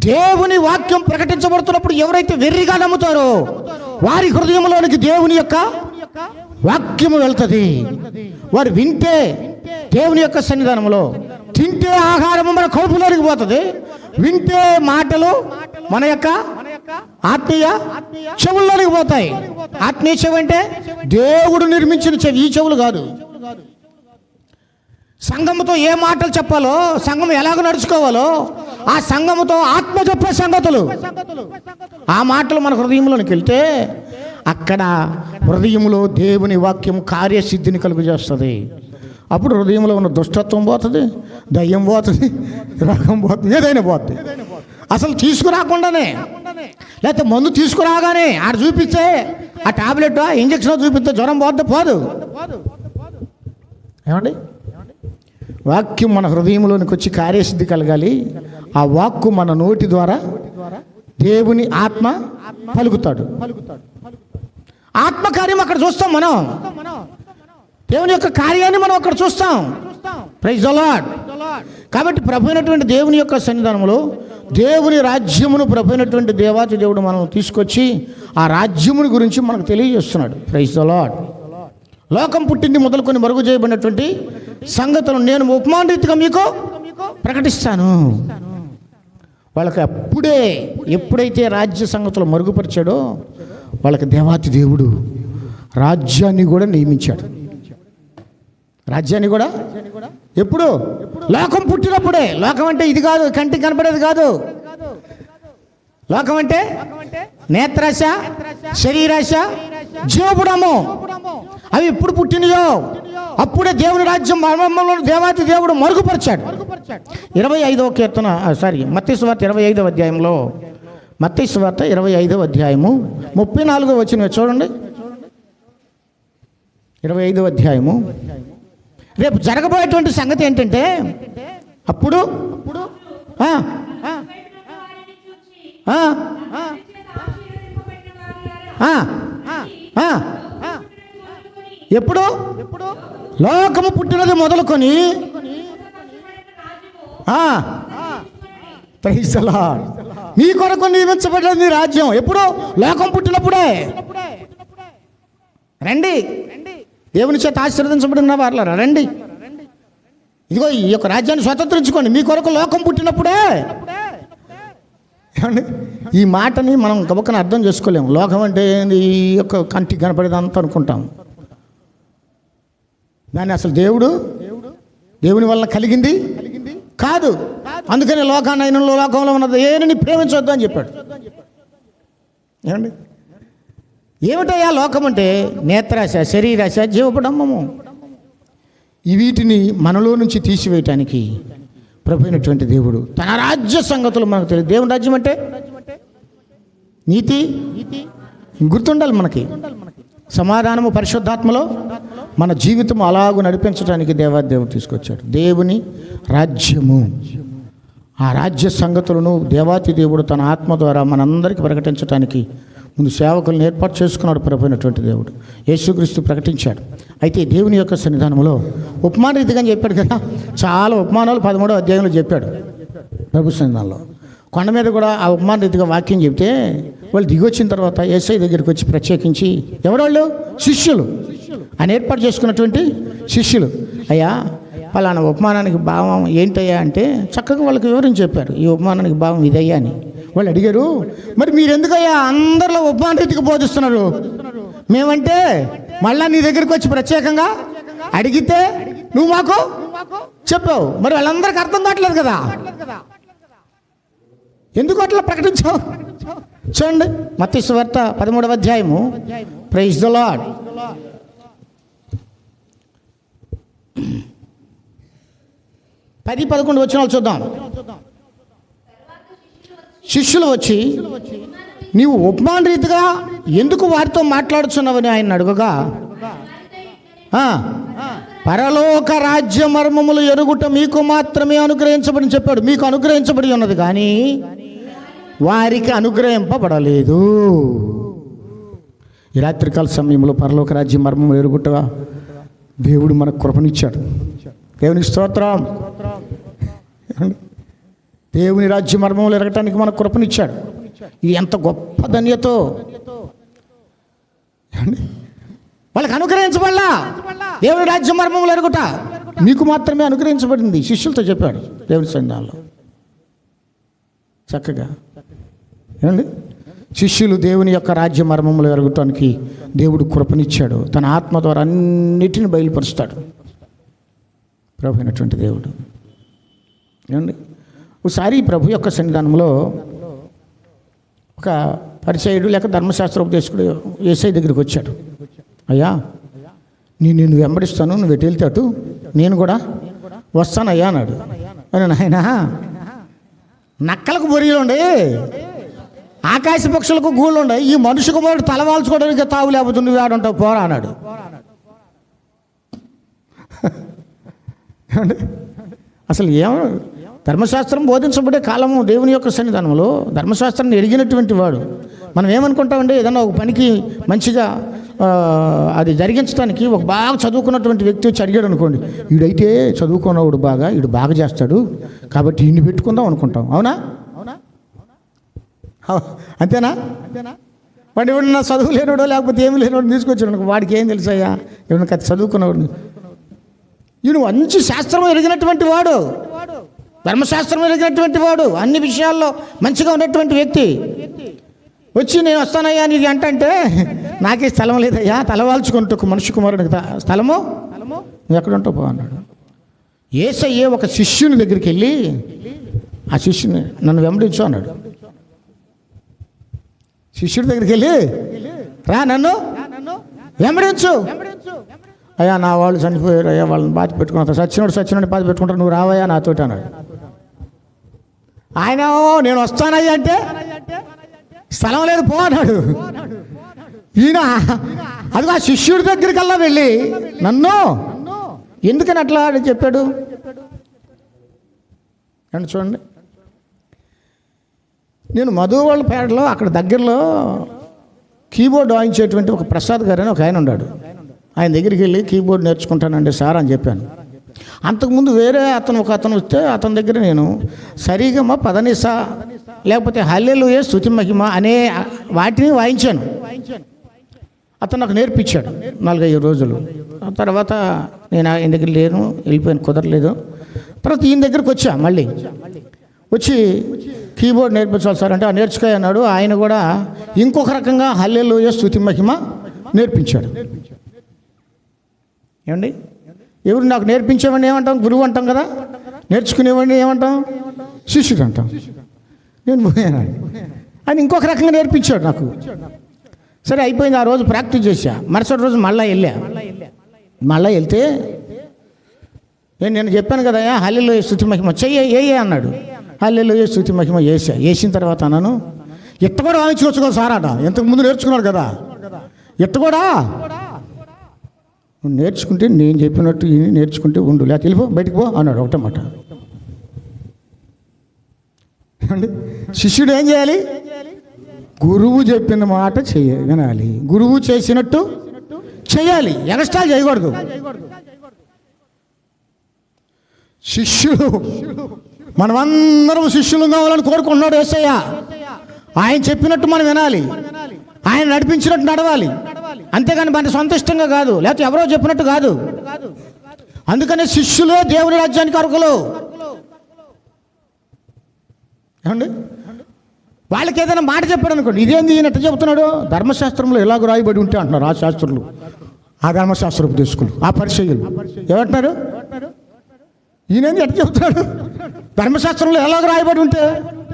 దేవుని వాక్యం ప్రకటించబడుతున్నప్పుడు ఎవరైతే వెర్రిగా నమ్ముతారో వారి హృదయంలోనికి దేవుని యొక్క వాక్యము వెళ్తుంది. వారు వింటే దేవుని యొక్క సన్నిధానంలో, తింటే ఆహారము మన కడుపులోనికి పోతుంది, వింటే మాటలు మన యొక్క ఆత్మీయ చెవుల్లోనికి పోతాయి. ఆత్మీయ చెవి అంటే దేవుడు నిర్మించిన చెవి, ఈ చెవులు కాదు. సంఘముతో ఏ మాటలు చెప్పాలో, సంఘం ఎలాగ నడుచుకోవాలో, ఆ సంఘముతో ఆత్మ చెప్పే సంగతులు, ఆ మాటలు మన హృదయంలోనికి వెళ్తే అక్కడ హృదయంలో దేవుని వాక్యం కార్యసిద్ధిని కలుగు చేస్తుంది. అప్పుడు హృదయంలో ఉన్న దుష్టత్వం పోతుంది, దయ్యం పోతుంది, రోగం పోతుంది, ఏదైనా పోతుంది. అసలు తీసుకురాకుండానే, లేకపోతే మందు తీసుకురాగానే ఆడ చూపిస్తే, ఆ టాబ్లెట్ ఇంజక్షన్ చూపిస్తే జ్వరం పోదు. ఏమండి, వాక్యం మన హృదయంలోనికి వచ్చి కార్యసిద్ధి కలగాలి. ఆ వాక్కు మన నోటి ద్వారా దేవుని ఆత్మ పలుకుతాడు. ఆత్మకార్యం అక్కడ చూస్తాం మనం, దేవుని యొక్క కార్యాన్ని మనం అక్కడ చూస్తాం. Praise the lord. కాబట్టి ప్రభు అయినటువంటి దేవుని యొక్క సన్నిధానంలో దేవుని రాజ్యమును ప్రభు అయినటువంటి దేవాతి దేవుడు మనం తీసుకొచ్చి ఆ రాజ్యముని గురించి మనకు తెలియజేస్తున్నాడు. Praise the lord. లోకం పుట్టింది మొదలుకొని మరుగు చేయబడినటువంటి సంగతులను నేను ఉపమాన రీతిగా మీకు ప్రకటిస్తాను. వాళ్ళకి ఎప్పుడైతే రాజ్య సంగతులు మరుగుపరిచాడో వాళ్ళకి దేవాతి దేవుడు రాజ్యాన్ని కూడా నియమించాడు. రాజ్యాన్ని కూడా ఎప్పుడు? లోకం పుట్టినప్పుడే. లోకం అంటే ఇది కాదు, కంటికి కనపడేది కాదు. లోకం అంటే నేత్రాశ, శరీరాశ, జీవపుడము, అవి ఎప్పుడు పుట్టినయో అప్పుడే దేవుని రాజ్యం మర్మంలో దేవాతి దేవుడు మరుగుపరిచాడు. 25వ కీర్తన, మత్తయి సువార్త 25వ అధ్యాయంలో, మత్తయి సువార్త 25వ అధ్యాయము 34వ వచనం చూడండి. 25వ అధ్యాయము. రేపు జరగబోయేటువంటి సంగతి ఏంటంటే, అప్పుడు ఎప్పుడు లోకము పుట్టినది మొదలుకొని ప్రైజ్ ది లార్డ్, మీ కొరకు నియమించబడినది రాజ్యం. ఎప్పుడు? లోకం పుట్టినప్పుడే. రండి, దేవుని చేత ఆశీర్వదించబడిన వారులారా రండి, ఇదిగో ఈ యొక్క రాజ్యాన్ని స్వతంత్రించుకోండి, మీ కొరకు లోకం పుట్టినప్పుడే. ఏమండి, ఈ మాటని మనం గబక్కన అర్థం చేసుకోలేము. లోకం అంటే ఈ యొక్క కంటికి కనపడేదంతా అనుకుంటాం. దాన్ని అసలు దేవుని వలన కలిగింది కాదు. అందుకని లోకంలో ఉన్నది ఏనని ప్రేమించొద్దు అని చెప్పాడు. ఏమండి? ఏమిటయ్యా లోకం అంటే నేత్రాశ, శరీరాశ, జీవపడమ్మము. వీటిని మనలో నుంచి తీసివేయటానికి ప్రభు అయినటువంటి దేవుడు తన రాజ్య సంగతులు మనకు తెలియదు. దేవుని రాజ్యం అంటే నీతి గుర్తుండాలి మనకి. సమాధానము పరిశుద్ధాత్మలో మన జీవితం అలాగూ నడిపించడానికి దేవాదేవుడు తీసుకొచ్చాడు. దేవుని రాజ్యము, ఆ రాజ్య సంగతులను దేవాతి దేవుడు తన ఆత్మ ద్వారా మనందరికీ ప్రకటించడానికి ముందు సేవకులను ఏర్పాటు చేసుకున్నాడు ప్రభు అయినటువంటి దేవుడు. యేసుక్రీస్తు ప్రకటించాడు. అయితే దేవుని యొక్క సన్నిధానంలో ఉపమాన రీతిగా చెప్పాడు కదా, చాలా ఉపమానాలు 13వ అధ్యాయంలో చెప్పాడు ప్రభు సన్నిధానంలో. కొండ మీద కూడా ఆ ఉపమాన రీతిగా వాక్యం చెప్తే వాళ్ళు దిగొచ్చిన తర్వాత యేసయ్య దగ్గరికి వచ్చి ప్రత్యేకించి, ఎవరోళ్ళు? శిష్యులు, ఆయన ఏర్పాటు చేసుకున్నటువంటి శిష్యులు. అయ్యా పలానా ఉపమానానికి భావం ఏంటయ్యా అంటే చక్కగా వాళ్ళకి వివరించి చెప్పారు. ఈ ఉపమానానికి భావం ఇదయ్యా అని. వాళ్ళు అడిగారు, మరి మీరెందుకయ్యా అందరిలో ఉపమాన రీతికి బోధిస్తున్నారు? మేమంటే మళ్ళా నీ దగ్గరికి వచ్చి ప్రత్యేకంగా అడిగితే నువ్వు మాకు చెప్పావు, మరి వాళ్ళందరికీ అర్థం కావట్లేదు కదా, ఎందుకు అట్లా ప్రకటించావు? చూడండి మత్తయి సువార్త 13వ అధ్యాయము. Praise the lord. 10-11 వచనాలు చూద్దాం. శిష్యులు వచ్చి, నీవు ఉపమాన రీతిగా ఎందుకు వారితో మాట్లాడుచున్నావని ఆయన అడుగగా, పరలోక రాజ్య మర్మములు ఎరుగుట మీకు మాత్రమే అనుగ్రహించబడి చెప్పాడు. మీకు అనుగ్రహించబడి ఉన్నది కానీ వారికి అనుగ్రహింపబడలేదు. ఈ రాత్రికాల సమయంలో పరలోక రాజ్య మర్మములు ఎరుగుట దేవుడు మనకు కృపనిచ్చాడు. దేవునికి స్తోత్రం. దేవుని రాజ్య మర్మములు ఎరగటానికి మనకు కృపనిచ్చాడు. ఇది ఎంత గొప్ప ధన్యతో. వాళ్ళకి అనుగ్రహించబడలా దేవుని రాజ్య మర్మములు ఎరుగుట, మీకు మాత్రమే అనుగ్రహించబడింది. శిష్యులతో చెప్పాడు దేవుని సన్నిధానంలో చక్కగా. ఏమండి? శిష్యులు దేవుని యొక్క రాజ్య మర్మములు ఎరగటానికి దేవుడు కృపనిచ్చాడు. తన ఆత్మ ద్వారా అన్నిటిని బయలుపరుస్తాడు ప్రభు అయినటువంటి దేవుడు. ఏమండి? ఒకసారి ప్రభు యొక్క సన్నిధానంలో ఒక పరిచయుడు లేక ధర్మశాస్త్రోపదేశకుడు యేసయ్య దగ్గరికి వచ్చాడు. అయ్యా నేను వెంబడిస్తాను, నువ్వు ఎటు వెళ్తే అటు నేను కూడా వస్తానయ్యా అన్నాడు. అని నాయన, నక్కలకు బొరియలు ఉండే, ఆకాశ పక్షులకు గూళ్ళు ఉండే, ఈ మనుషు కుమారుడు తలవాల్చుకోవడానికి తావు లేకపోతే నువ్వు ఆడుంటావు పోరా అన్నాడు. అసలు ధర్మశాస్త్రం బోధించబడే కాలము దేవుని యొక్క సన్నిధానంలో ధర్మశాస్త్రాన్ని ఎరిగినటువంటి వాడు. మనం ఏమనుకుంటామంటే ఏదన్నా ఒక పనికి మంచిగా అది జరిగించడానికి ఒక బాగా చదువుకున్నటువంటి వ్యక్తి వచ్చి అడిగాడు అనుకోండి, వీడైతే చదువుకున్నవాడు బాగా, వీడు బాగా చేస్తాడు కాబట్టి ఈయన్ని పెట్టుకుందాం అనుకుంటాం. అవునా? అంతేనా? వాడు ఎవడన్నా చదువు లేనివాడో లేకపోతే ఏమి లేనివాడు తీసుకొచ్చాడు, వాడికి ఏం తెలుసయ్యా, ఎవరైనా కథ చదువుకున్నవాడు. ఈయన మంచి శాస్త్రం ఎరిగినటువంటి వాడు, ధర్మశాస్త్రం ఎరిగినటువంటి వాడు, అన్ని విషయాల్లో మంచిగా ఉన్నటువంటి వ్యక్తి వచ్చి నేను వస్తానయ్యా నీకు అంటే నాకే స్థలం లేదయ్యా, తలవాల్చుకుంటూ మనిషి కుమారుడికి స్థలము నువ్వు ఎక్కడ ఉంటావు పో అన్నాడు. యేసయ్య ఒక శిష్యుని దగ్గరికి వెళ్ళి ఆ శిష్యుని నన్ను వెంబడించు అన్నాడు. శిష్యుడి దగ్గరికి వెళ్ళి రా నన్ను వెంబడించు. అయ్యా నా వాళ్ళు చనిపోయారు, అయ్యా వాళ్ళని బాధ పెట్టుకున్నా, సచ్చినోడు బాధ పెట్టుకుంటారు, నువ్వు రావయ్యా నాతోటి అన్నాడు. ఆయన నేను వస్తానయ్యా అంటే స్థలం లేదు పో అన్నాడు. ఈయన అది ఆ శిష్యుడి దగ్గరికల్లా వెళ్ళి నన్ను ఎందుకని అట్లా చెప్పాడు అని చూడండి. నేను మధువాళ్ళ పేడలో అక్కడ దగ్గరలో కీబోర్డ్ వాయించేటువంటి ఒక ప్రసాద్ గారు అని ఒక ఆయన ఉన్నాడు. ఆయన దగ్గరికి వెళ్ళి కీబోర్డ్ నేర్చుకుంటానండి సార్ అని చెప్పాను. అంతకుముందు వేరే ఒక అతను వస్తే అతని దగ్గర నేను సరిగమ పదనిసా లేకపోతే హల్లెలూయా స్తుతి మహిమ అనే వాటిని వాయించాను. అతను నాకు నేర్పించాడు 4-5 రోజులు. తర్వాత నేను ఆయన దగ్గర లేను, వెళ్ళిపోయాను, కుదరలేదు. తర్వాత ఈయన దగ్గరికి వచ్చా, మళ్ళీ వచ్చి కీబోర్డ్ నేర్పించాలి సార్ అంటే నేర్చుకో అన్నాడు. ఆయన కూడా ఇంకొక రకంగా హల్లెలూయా స్తుతి మహిమ నేర్పించాడు. ఏమండి? ఎవరు నాకు నేర్పించేవాడిని ఏమంటాం? గురువు అంటాం కదా. నేర్చుకునేవాడిని ఏమంటాం? శిష్యుడు అంటాం. నేను పోయాను. అని ఇంకొక రకంగా నేర్పించాడు నాకు. సరే అయిపోయింది, ఆ రోజు ప్రాక్టీస్ చేశా. మరుసటి రోజు మళ్ళీ వెళ్తే నేను చెప్పాను కదా, హల్లెలూయా స్తుతి మహిమ చెయ్యి అన్నాడు. హల్లెలూయా స్తుతి మహిమ వేసిన తర్వాత అన్నాను, ఇట్ట కూడా వాయించుకోవచ్చు కదా సార్ అట. ఇంతకు ముందు నేర్చుకున్నాడు కదా, ఇట్ట కూడా నేర్చుకుంటే నేను చెప్పినట్టు నేర్చుకుంటే ఉండు, లేకపోతే వెళ్ళిపో బయటికి పో అన్నాడు ఒకటమాట. శిష్యుడు ఏం చేయాలి? గురువు చెప్పిన మాట వినాలి, గురువు చేసినట్టు చేయాలి, ఎగస్ట్రా చేయకూడదు. శిష్యుడు మనమందరం శిష్యులు కావాలని కోరుకుంటున్నాడు యేసయ్య. ఆయన చెప్పినట్టు మనం వినాలి, ఆయన నడిపించినట్టు నడవాలి, అంతేగాని మన సొంత ఇష్టంగా కాదు, లేకపోతే ఎవరో చెప్పినట్టు కాదు. అందుకనే శిష్యులే దేవుని రాజ్యానికి అర్హులు. ఏమండి, వాళ్ళకి ఏదైనా మాట చెప్పాడు అనుకోండి, ఇదేంది ఈయన ఎట్ట చెబుతున్నాడు, ధర్మశాస్త్రంలో ఎలాగో రాయబడి ఉంటే అంటున్నారు ఆ శాస్త్రులు, ఆ ధర్మశాస్త్ర ఉపదేశకులు, ఆ పరిచయులు ఏమంటున్నారు, ఈయనేంది ఎట్ట చెబుతున్నాడు, ధర్మశాస్త్రంలో ఎలాగో రాయబడి ఉంటే.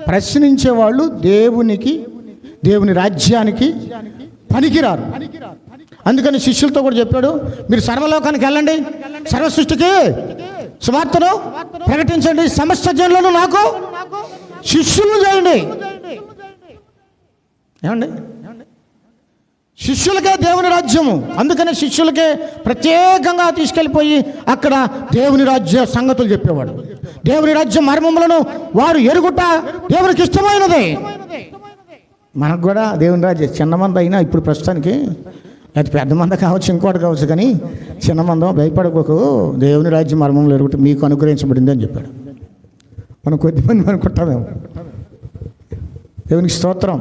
ప్రశ్నించేవాళ్ళు దేవుని రాజ్యానికి పనికిరారు. అందుకని శిష్యులతో కూడా చెప్పాడు, మీరు సర్వలోకానికి వెళ్ళండి, సర్వ సృష్టికి సువార్తను ప్రకటించండి, సమస్త జనులను నాకు శిష్యులను చేయండి. ఏమండి, శిష్యులకే దేవుని రాజ్యము. అందుకనే శిష్యులకే ప్రత్యేకంగా తీసుకెళ్ళిపోయి అక్కడ దేవుని రాజ్య సంగతులు చెప్పేవాడు. దేవుని రాజ్య మర్మములను వారు ఎరుగుట దేవునికి ఇష్టమైనది. మనకు కూడా దేవుని రాజ్యం చిన్న మంది అయినా ఇప్పుడు ప్రస్తుతానికి, అది పెద్ద మంద కావచ్చు, ఇంకోటి కావచ్చు, కానీ చిన్న మందం భయపడకపోకు, దేవుని రాజ్య మర్మములు ఎరుగుట మీకు అనుగ్రహించబడింది అని చెప్పాడు. మనం కొద్దిమంది అనుకుంటామేమో. దేవునికి స్తోత్రం.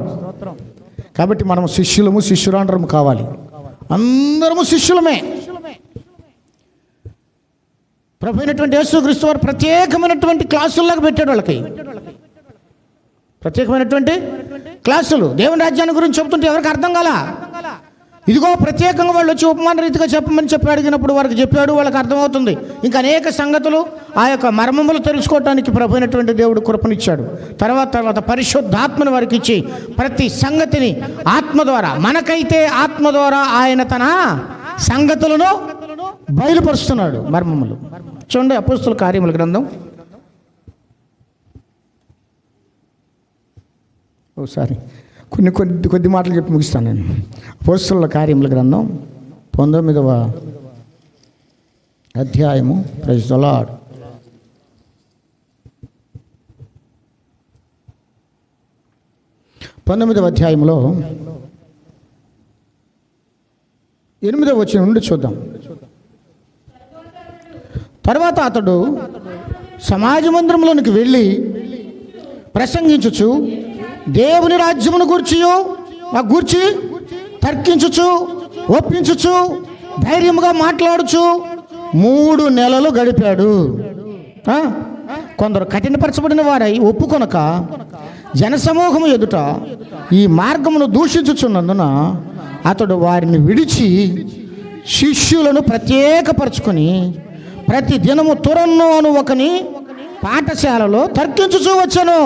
కాబట్టి మనం శిష్యురాండ్రము కావాలి, అందరము శిష్యులమే. ప్రభు అయినటువంటి యేసుక్రీస్తు వారు ప్రత్యేకమైనటువంటి క్లాసుల్లాగా పెట్టాడు వాళ్ళకి, ప్రత్యేకమైనటువంటి క్లాసులు. దేవుని రాజ్యాన్ని గురించి చెబుతుంటే ఎవరికి అర్థం కాల, ఇదిగో ప్రత్యేకంగా వాళ్ళు వచ్చి ఉపమాన రీతిగా చెప్పమని చెప్పి అడిగినప్పుడు వారికి చెప్పాడు, వాళ్ళకి అర్థమవుతుంది. ఇంకా అనేక సంగతులు ఆ యొక్క మర్మములు తెలుసుకోవటానికి ప్రభు అయినటువంటి దేవుడు కృపనిచ్చాడు. తర్వాత పరిశుద్ధాత్మను వారికి ఇచ్చి ప్రతి సంగతిని ఆత్మ ద్వారా, మనకైతే ఆత్మ ద్వారా ఆయన తన సంగతులను బయలుపరుస్తున్నాడు. మర్మములు చూడండి, అపోస్తల కార్యముల గ్రంథం కొద్ది మాటలు చెప్పి ముగిస్తాను నేను. అపోస్తలుల కార్యముల గ్రంథం 19వ అధ్యాయము. Praise the lord. 19వ అధ్యాయంలో 8వ వచనం నుండి చూద్దాం. తర్వాత అతడు సమాజ మందిరంలోనికి వెళ్ళి ప్రసంగించుచు దేవుని రాజ్యమును గూర్చి తర్కించుచు ఒప్పించుచు ధైర్యముగా మాట్లాడుచు 3 నెలలు గడిపాడు. కొందరు కఠినపరచబడిన వారై ఒప్పుకొనక జనసమూహము ఎదుట ఈ మార్గమును దూషించుచున్నందున అతడు వారిని విడిచి శిష్యులను ప్రత్యేకపరచుకొని ప్రతి దినము తురన్ను అను ఒకని పాఠశాలలో తర్కించుచూ వచ్చాను.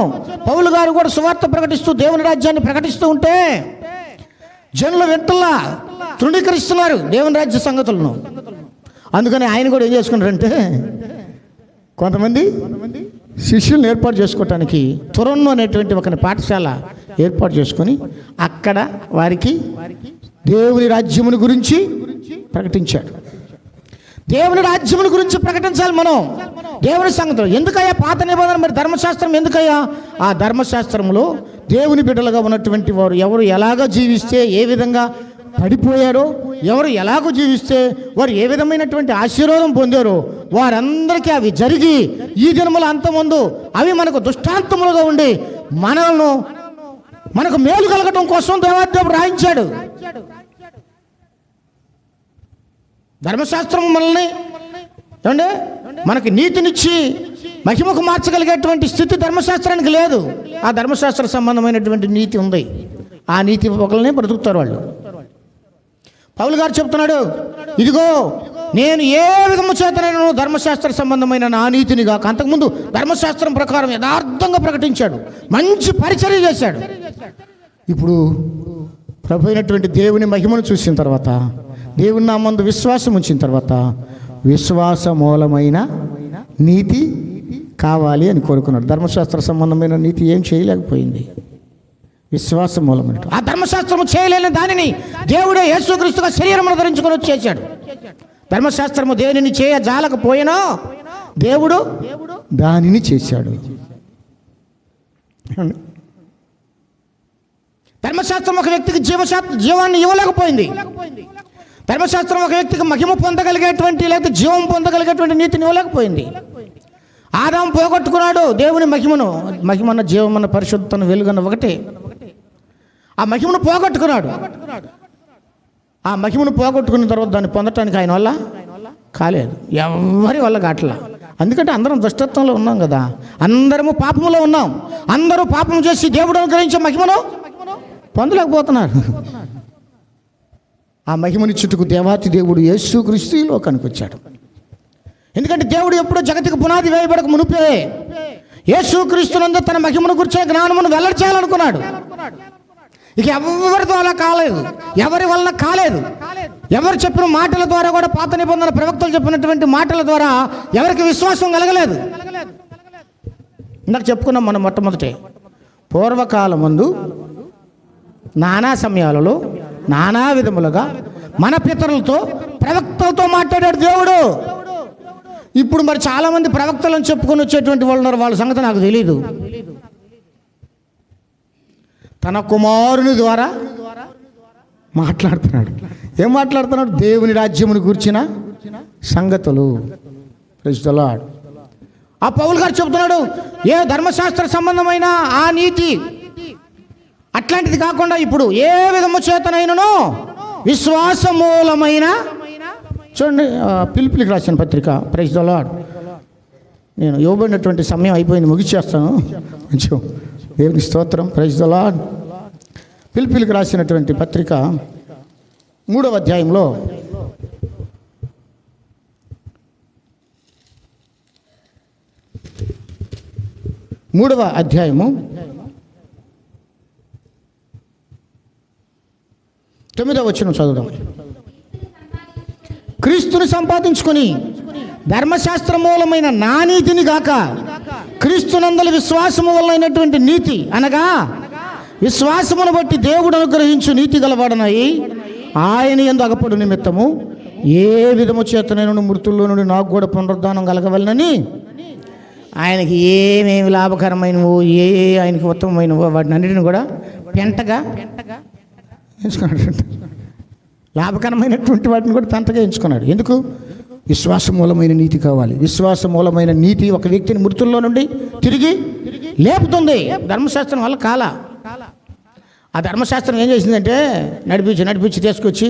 పౌలు గారు కూడా సువార్త ప్రకటిస్తూ దేవుని రాజ్యాన్ని ప్రకటిస్తూ ఉంటే జనులు వింటల్లా తృణీకరిస్తున్నారు దేవుని రాజ్య సంగతులను. అందుకని ఆయన కూడా ఏం చేసుకున్నారంటే కొంతమంది శిష్యులను ఏర్పాటు చేసుకోవటానికి తురన్ను అనేటువంటి ఒక పాఠశాల ఏర్పాటు చేసుకొని అక్కడ వారికి దేవుని రాజ్యముని గురించి ప్రకటించాడు. దేవుని రాజ్యముల గురించి ప్రకటించాలి మనం, దేవుని సంగతులు. ఎందుకయ్యా పాత నిబంధన, మరి ధర్మశాస్త్రం ఎందుకయ్యా? ఆ ధర్మశాస్త్రంలో దేవుని బిడ్డలుగా ఉన్నటువంటి వారు ఎవరు ఎలాగ జీవిస్తే ఏ విధంగా పడిపోయారో, ఎవరు ఎలాగో జీవిస్తే వారు ఏ విధమైనటువంటి ఆశీర్వాదం పొందారో వారందరికీ అవి జరిగి ఈ దినముల అంతముందు అవి మనకు దృష్టాంతములుగా ఉండి మనకు మేలు కలగటం కోసం దేవాదేవుడు రాయించాడు. ధర్మశాస్త్రం మనల్ని ఏమంటే మనకి నీతినిచ్చి మహిమకు మార్చగలిగేటువంటి స్థితి ధర్మశాస్త్రానికి లేదు. ఆ ధర్మశాస్త్ర సంబంధమైనటువంటి నీతి ఉంది. ఆ నీతి ఒకరినే బ్రతుకుతారు వాళ్ళు. పౌలు గారు చెప్తున్నాడు, ఇదిగో నేను ఏ విధము చేతనైనా ధర్మశాస్త్ర సంబంధమైన నా నీతిని కాక, అంతకుముందు ధర్మశాస్త్రం ప్రకారం యథార్థంగా ప్రకటించాడు, మంచి పరిచర్య చేశాడు. ఇప్పుడు ప్రభు అయినటువంటి దేవుని మహిమను చూసిన తర్వాత, దేవుని నామందు విశ్వాసం ఉంచిన తర్వాత, విశ్వాస మూలమైన నీతి కావాలి అని కోరుకున్నాడు. ధర్మశాస్త్ర సంబంధమైన నీతి ఏం చేయలేకపోయింది, విశ్వాస మూలమైన. ఆ ధర్మశాస్త్రము చేయలేని దానిని దేవుడే యేసుక్రీస్తుగా శరీరమును ధరించుకొని వచ్చేసాడు. ధర్మశాస్త్రము దేనిని చేయజాలకపోయినా దేవుడు దానిని చేశాడు. ధర్మశాస్త్రం ఒక వ్యక్తికి జీవాన్ని ఇవ్వలేకపోయింది. ధర్మశాస్త్రం ఒక వ్యక్తికి మహిమ పొందగలిగేటువంటి, లేకపోతే జీవం పొందగలిగేటువంటి నీతిని ఇవ్వలేకపోయింది. ఆదాము పోగొట్టుకున్నాడు దేవుని మహిమను. మహిమన్న, జీవమన్న, పరిశుద్ధతను, వెలుగన్న ఒకటే. ఆ మహిమను పోగొట్టుకున్నాడు. ఆ మహిమను పోగొట్టుకున్న తర్వాత దాన్ని పొందటానికి ఆయన వల్ల కాలేదు, ఎవరి వల్ల కావట్లా. ఎందుకంటే అందరం దుష్టత్వంలో ఉన్నాం కదా, అందరము పాపములో ఉన్నాం. అందరూ పాపం చేసి దేవుడు అనుగ్రహించే మహిమను పొందలేకపోతున్నారు. ఆ మహిమని చుట్టుకు దేవాతి దేవుడు యేసుక్రీస్తు ఈ లోకానికి వచ్చాడు. ఎందుకంటే దేవుడు ఎప్పుడో జగతికి పునాది వేయబడక మునిపే యేసుక్రీస్తునందు తన మహిమను గురించే జ్ఞానమును వెల్లడి చేయాలనుకున్నాడు. ఇక ఎవరితో అలా కాలేదు, ఎవరి వలన కాలేదు. ఎవరు చెప్పిన మాటల ద్వారా కూడా, పాత నిబంధన ప్రవక్తలు చెప్పినటువంటి మాటల ద్వారా ఎవరికి విశ్వాసం కలగలేదు. ఇందాక చెప్పుకున్నాం మనం మొట్టమొదటే, పూర్వకాలమందు నానా సమయాలలో నానా విధములుగా మన పితరులతో ప్రవక్తలతో మాట్లాడాడు దేవుడు. ఇప్పుడు మరి చాలామంది ప్రవక్తలను చెప్పుకొని వచ్చేటువంటి వాళ్ళు ఉన్నారు, వాళ్ళ సంగతి నాకు తెలియదు. తన కుమారుని ద్వారా మాట్లాడుతున్నాడు. ఏం మాట్లాడుతున్నాడు? దేవుని రాజ్యమును గురించిన సంగతులు. Praise the lord. ఆ పౌలు గారు చెబుతున్నాడు, ఏ ధర్మశాస్త్ర సంబంధమైన ఆ నీతి అట్లాంటిది కాకుండా ఇప్పుడు ఏ విధము చేతనైనను విశ్వాస మూలమైన, చూడండి పిలుపులకు రాసిన పత్రిక. Praise the lord. నేను ఇవ్వబడినటువంటి సమయం అయిపోయింది, ముగిచేస్తాను. కొంచెం దేవుని స్తోత్రం. Praise the lord. పిలుపులకు రాసినటువంటి పత్రిక 3వ అధ్యాయంలో 3వ అధ్యాయము 9వ వచనం చదువుదాం. క్రీస్తుని సంపాదించుకొని ధర్మశాస్త్ర మూలమైన నా నీతిని గాక క్రీస్తునందలి విశ్వాసము వలనైనటువంటి నీతి, అనగా విశ్వాసమును బట్టి దేవుడు అనుగ్రహించు నీతి గలవాడనై ఆయన యందు అగపడు నిమిత్తము ఏ విధము చేతనైన మృతుల్లో నుండి నాకు కూడా పునరుద్ధానం కలగవలనని ఆయనకి ఏమేమి లాభకరమైనవో, ఏ ఆయనకి ఉత్తమమైనవో వాటిని అన్నిటిని కూడా పెంటగా ఎంచుకున్నాడు. లాభకరమైనటువంటి వాటిని కూడా పెంటగా ఎంచుకున్నాడు. ఎందుకు? విశ్వాస మూలమైన నీతి కావాలి. విశ్వాస మూలమైన నీతి ఒక వ్యక్తిని మృతుల్లో నుండి తిరిగి లేపుతుంది. ధర్మశాస్త్రం వల్ల కాల. ఆ ధర్మశాస్త్రం ఏం చేసిందంటే నడిపించి తీసుకొచ్చి,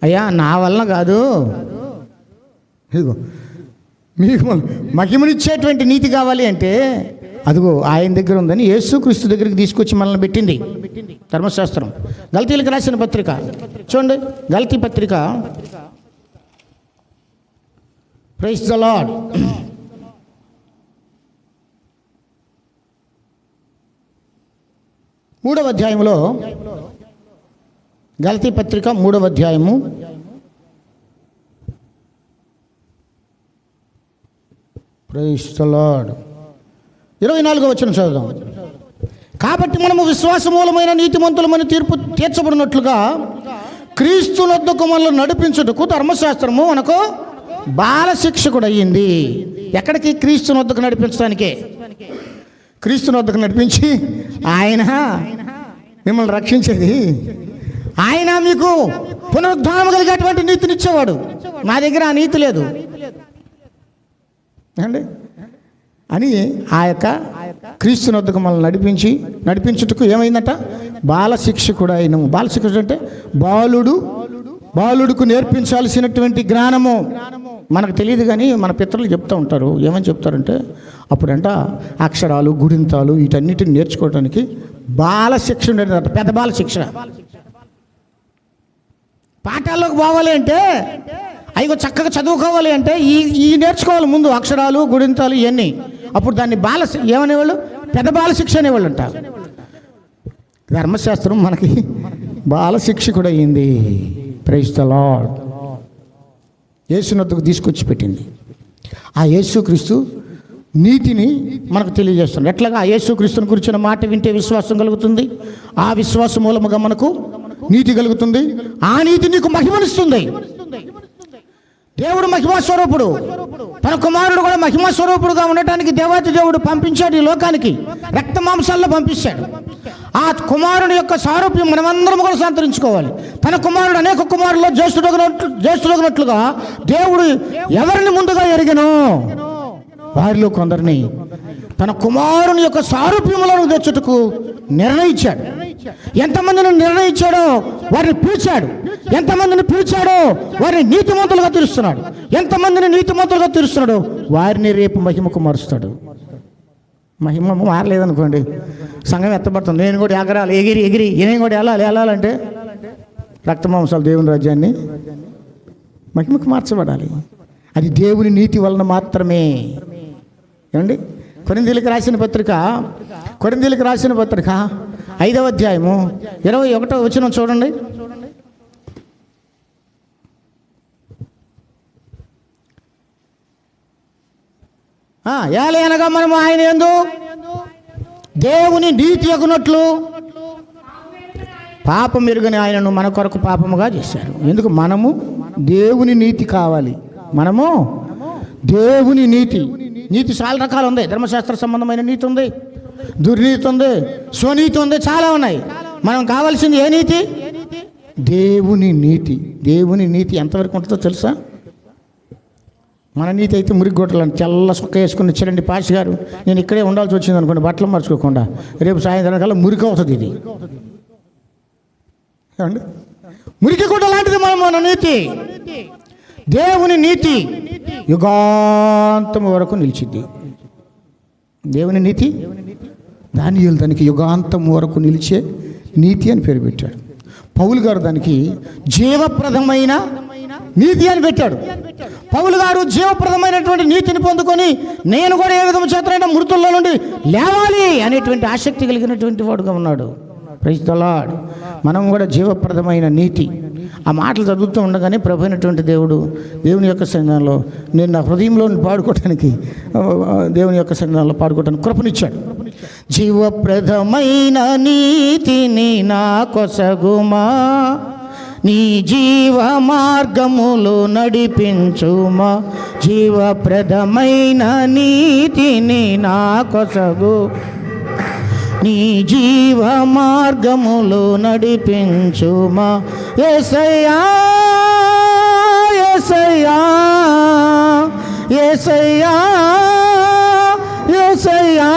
అయ్యా నా వలన కాదు, ఇదిగో మీకు మహిమనిచ్చేటువంటి నీతి కావాలి అంటే అదిగో ఆయన దగ్గర ఉందని యేసుక్రీస్తు దగ్గరికి తీసుకొచ్చి మనల్ని పెట్టింది ధర్మశాస్త్రం. గల్తీలకు రాసిన పత్రిక చూడండి, గల్తీ పత్రిక. Praise the lord. 3వ అధ్యాయంలో, గల్తీ పత్రిక 3వ అధ్యాయము 24వ వచనం చదువుదాం. కాబట్టి మనము విశ్వాస మూలమైన నీతిమంతులమని తీర్పు తీర్చబడినట్లుగా క్రీస్తునొద్దకు మనల్ని నడిపించుటకు ధర్మశాస్త్రము మనకు బాలశిక్షకుడు అయ్యింది. ఎక్కడికి? క్రీస్తునొద్దకు నడిపించడానికే. క్రీస్తునొద్దకు నడిపించి ఆయన మిమ్మల్ని రక్షించేది, ఆయన మీకు పునరుద్ధానం కలిగేటువంటి నీతినిచ్చేవాడు. మా దగ్గర ఆ నీతి లేదు అండి అని ఆ యొక్క క్రీస్తునొద్దకు మనల్ని నడిపించుటకు ఏమైందట? బాలశిక్షకుడు అయిన. బాలశిక్షకుడు అంటే బాలుడుకు నేర్పించాల్సినటువంటి జ్ఞానము. మనకు తెలియదు కానీ మన పితరులు చెప్తూ ఉంటారు. ఏమని చెప్తారంటే అప్పుడంట అక్షరాలు, గుడింతాలు వీటన్నిటిని నేర్చుకోవడానికి బాలశిక్ష ఉండేది. పెద్ద బాలశిక్ష. పాఠాల్లోకి పోవాలి అంటే, అయ్యో చక్కగా చదువుకోవాలి అంటే ఈ నేర్చుకోవాలి ముందు, అక్షరాలు, గుడింతాలు ఇవన్నీ. అప్పుడు దాన్ని ఏమనేవాళ్ళు? పెద్ద బాలశిక్ష అనేవాళ్ళు అంట. ధర్మశాస్త్రం మనకి బాల శిక్షకుడు అయ్యింది. Praise the lord. యేసునొద్దకు తీసుకొచ్చి పెట్టింది. ఆ యేసుక్రీస్తు నీతిని మనకు తెలియజేస్తుంది. ఎట్లాగా ఆ యేసుక్రీస్తుని గురించిన మాట వింటే విశ్వాసం కలుగుతుంది, ఆ విశ్వాసం మూలముగా మనకు నీతి కలుగుతుంది, ఆ నీతి నీకు మహిమనిస్తుంది. దేవుడు మహిమా స్వరూపుడు, తన కుమారుడు కూడా మహిమా స్వరూపుడుగా ఉండటానికి దేవాతి దేవుడు పంపించాడు ఈ లోకానికి, రక్త మాంసాల్లో పంపించాడు. ఆ కుమారుని యొక్క సారూప్యం మనమందరం కూడా సంతరించుకోవాలి. తన కుమారుడు అనేక కుమారుల్లో జ్యేష్ఠుడగినట్లుగా దేవుడు ఎవరిని ముందుగా ఎరిగెనో వారిలో కొందరిని తన కుమారుని యొక్క సారూప్యములను తెచ్చుటకు నిర్ణయించాడు. ఎంతమందిని నిర్ణయించాడో వారిని పిలిచాడు, ఎంతమందిని పిలిచాడో వారిని నీతిమంతులుగా తీరుస్తున్నాడు, ఎంతమందిని నీతిమంతులుగా తీరుస్తున్నాడో వారిని రేపు మహిమకు మారుస్తాడు. మహిమ మారలేదనుకోండి, సంఘం ఎత్తబడుతుంది. నేను కూడా ఎగరాలి, ఎగిరి నేను కూడా వెళ్ళాలంటే రక్తమాంసాలు దేవుని రాజ్యాన్ని మహిమకు మార్చబడాలి. అది దేవుని నీతి వలన మాత్రమే. ఏమండి, కొరింథీయులకు రాసిన పత్రిక 5వ అధ్యాయము 21వ వచనం చూడండి. ఏలయనగా మనము ఆయన యందు దేవుని నీతి యగునట్లు పాపం ఎరుగని ఆయనను మన కొరకు పాపముగా చేశారు. ఎందుకు? మనము దేవుని నీతి కావాలి. మనము దేవుని నీతి చాలా రకాలు ఉంది. ధర్మశాస్త్ర సంబంధమైన నీతి ఉంది, దుర్నీతి ఉంది, స్వనీతి ఉంది, చాలా ఉన్నాయి. మనం కావాల్సింది ఏ నీతి? దేవుని నీతి. దేవుని నీతి ఎంతవరకు ఉంటుందో తెలుసా? మన నీతి అయితే మురిగొట్టలని తెల్ల సొక్క వేసుకుని ఇచ్చారండి పాష్ గారు, నేను ఇక్కడే ఉండాల్సి వచ్చింది అనుకోండి, బట్టలు మర్చుకోకుండా రేపు సాయంత్రం కల్లా మురికి అవుతుంది. ఇది ఏమండి, మురికి గుడ్డ లాంటిది మన నీతి. దేవుని నీతి యుగాంతం వరకు నిలిచింది. దేవుని నీతి దానియేలు దానికి యుగాంతం వరకు నిలిచే నీతి అని పేరు పెట్టాడు. పౌలు గారు దానికి జీవప్రదమైన నీతి అని పెట్టాడు. పౌలు గారు జీవప్రదమైనటువంటి నీతిని పొందుకొని నేను కూడా ఏ విధంగా చేతనైనా మృతుల్లో నుండి లేవాలి అనేటువంటి ఆసక్తి కలిగినటువంటి వాడుగా ఉన్నాడు. Praise the lord. మనం కూడా జీవప్రదమైన నీతి ఆ మాటలు చదువుతూ ఉండగానే ప్రభు అయినటువంటి దేవుని యొక్క సన్నిధానంలో నేను నా హృదయంలో పాడుకోవడానికి, దేవుని యొక్క సన్నిధానంలో పాడుకోవడానికి కృపనిచ్చాడు. జీవప్రదమైన నీతిని నా కొసగుమా, నీ జీవ మార్గములు నడిపించుమా. జీవప్రదమైన నీతిని నా కొసగు, నీ జీవ మార్గములు నడిపించుమా. యేసయ్యా యేసయ్యా యేసయ్యా యేసయ్యా,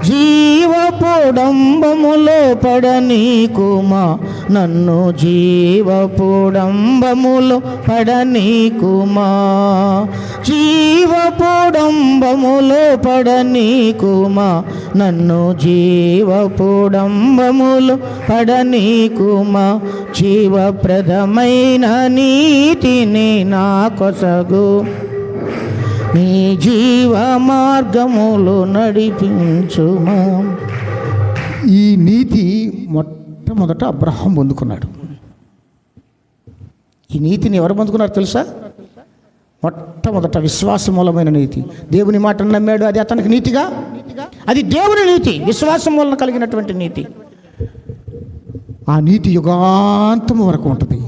జీవపుడంబములో పడనీకుమా నన్ను, జీవపుడంబములో పడనీకుమా. జీవపుడంబములో పడనీకుమా నన్ను, జీవపుడంబములో పడనీకుమా. జీవప్రదమైన నీతిని నా కొసగు, నీ జీవ మార్గములు నడిపించుమా. ఈ నీతి మొట్టమొదట అబ్రహాం పొందుకున్నాడు. ఈ నీతిని ఎవరు పొందుకున్నారు తెలుసా? మొట్టమొదట విశ్వాసమూలమైన నీతి. దేవుని మాటను నమ్మాడు, అది అతనికి నీతిగా, అది దేవుని నీతి, విశ్వాసం వలన కలిగినటువంటి నీతి. ఆ నీతి యుగాంతం వరకు ఉంటుంది.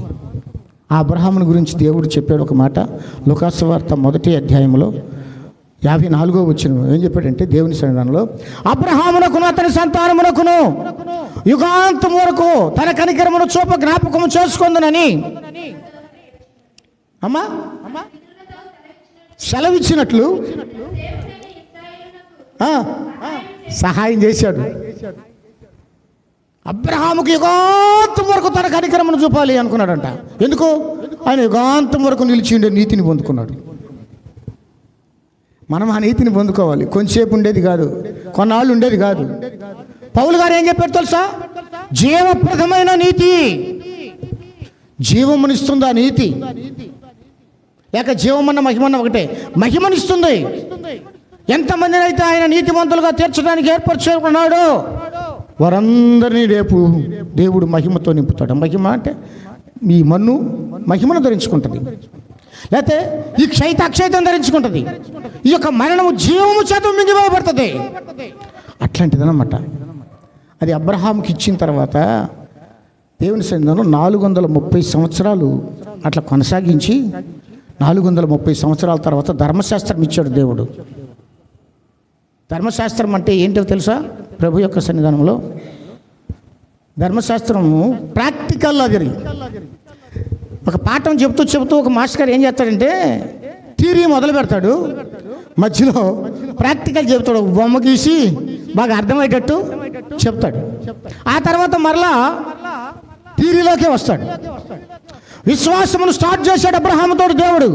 ఆ అబ్రహాముని గురించి దేవుడు చెప్పాడు ఒక మాట. లూకాసు వార్త 1వ అధ్యాయంలో 54వ వచనం ఏం చెప్పాడంటే, దేవుని సన్నిధానంలో అబ్రహామునకును అతని సంతానమునకును యుగాంతం వరకు తన కనికరమును చూప జ్ఞాపకము చేసుకుందునని అమ్మా సెలవిచ్చినట్లు సహాయం చేశాడు. అబ్రహాముకి యుగాంతం వరకు తన కనికరమును చూపాలి అనుకున్నాడంట. ఎందుకు? ఆయన యుగాంతం వరకు నిలిచి ఉండే నీతిని పొందుకున్నాడు. మనం ఆ నీతిని పొందుకోవాలి. కొంచెంసేపు ఉండేది కాదు, కొన్నాళ్ళు ఉండేది కాదు. పౌలు గారు ఏం చెప్పారు తెలుసా? జీవప్రదమైన నీతి. జీవమునిస్తుంది ఆ నీతి. లేక జీవమన్న మహిమన్న ఒకటే, మహిమనిస్తుంది. ఎంతమందిని అయితే ఆయన నీతిమంతులుగా తీర్చడానికి ఏర్పరచుకున్నాడో వారందరినీ రేపు దేవుడు మహిమతో నింపుతాడు. మహిమ అంటే ఈ మన్ను మహిమను ధరించుకుంటుంది, లేకపోతే ఈ క్షయిత అక్షయితం ధరించుకుంటుంది, ఈ యొక్క మరణము జీవము చేత మింగిపోబడుతుంది. అట్లాంటిదన్నమాట. అది అబ్రహాముకి ఇచ్చిన తర్వాత దేవుని సన్నిధిలో 430 సంవత్సరాలు అట్లా కొనసాగించి 430 సంవత్సరాల తర్వాత ధర్మశాస్త్రం ఇచ్చాడు దేవుడు. ధర్మశాస్త్రం అంటే ఏంటో తెలుసా? ప్రభు యొక్క సన్నిధానంలో ధర్మశాస్త్రము ప్రాక్టికల్లా జరిగి ఒక పాఠం చెబుతూ ఒక మాస్టర్ గారు ఏం చేస్తాడంటే థియరీ మొదలు పెడతాడు, మధ్యలో ప్రాక్టికల్ చెబుతాడు, బొమ్మ గీసి బాగా అర్థమయ్యేటట్టు చెప్తాడు. ఆ తర్వాత మరలా థియరీలోకే వస్తాడు. విశ్వాసమును స్టార్ట్ చేశాడు అబ్రహాముతో దేవుడు.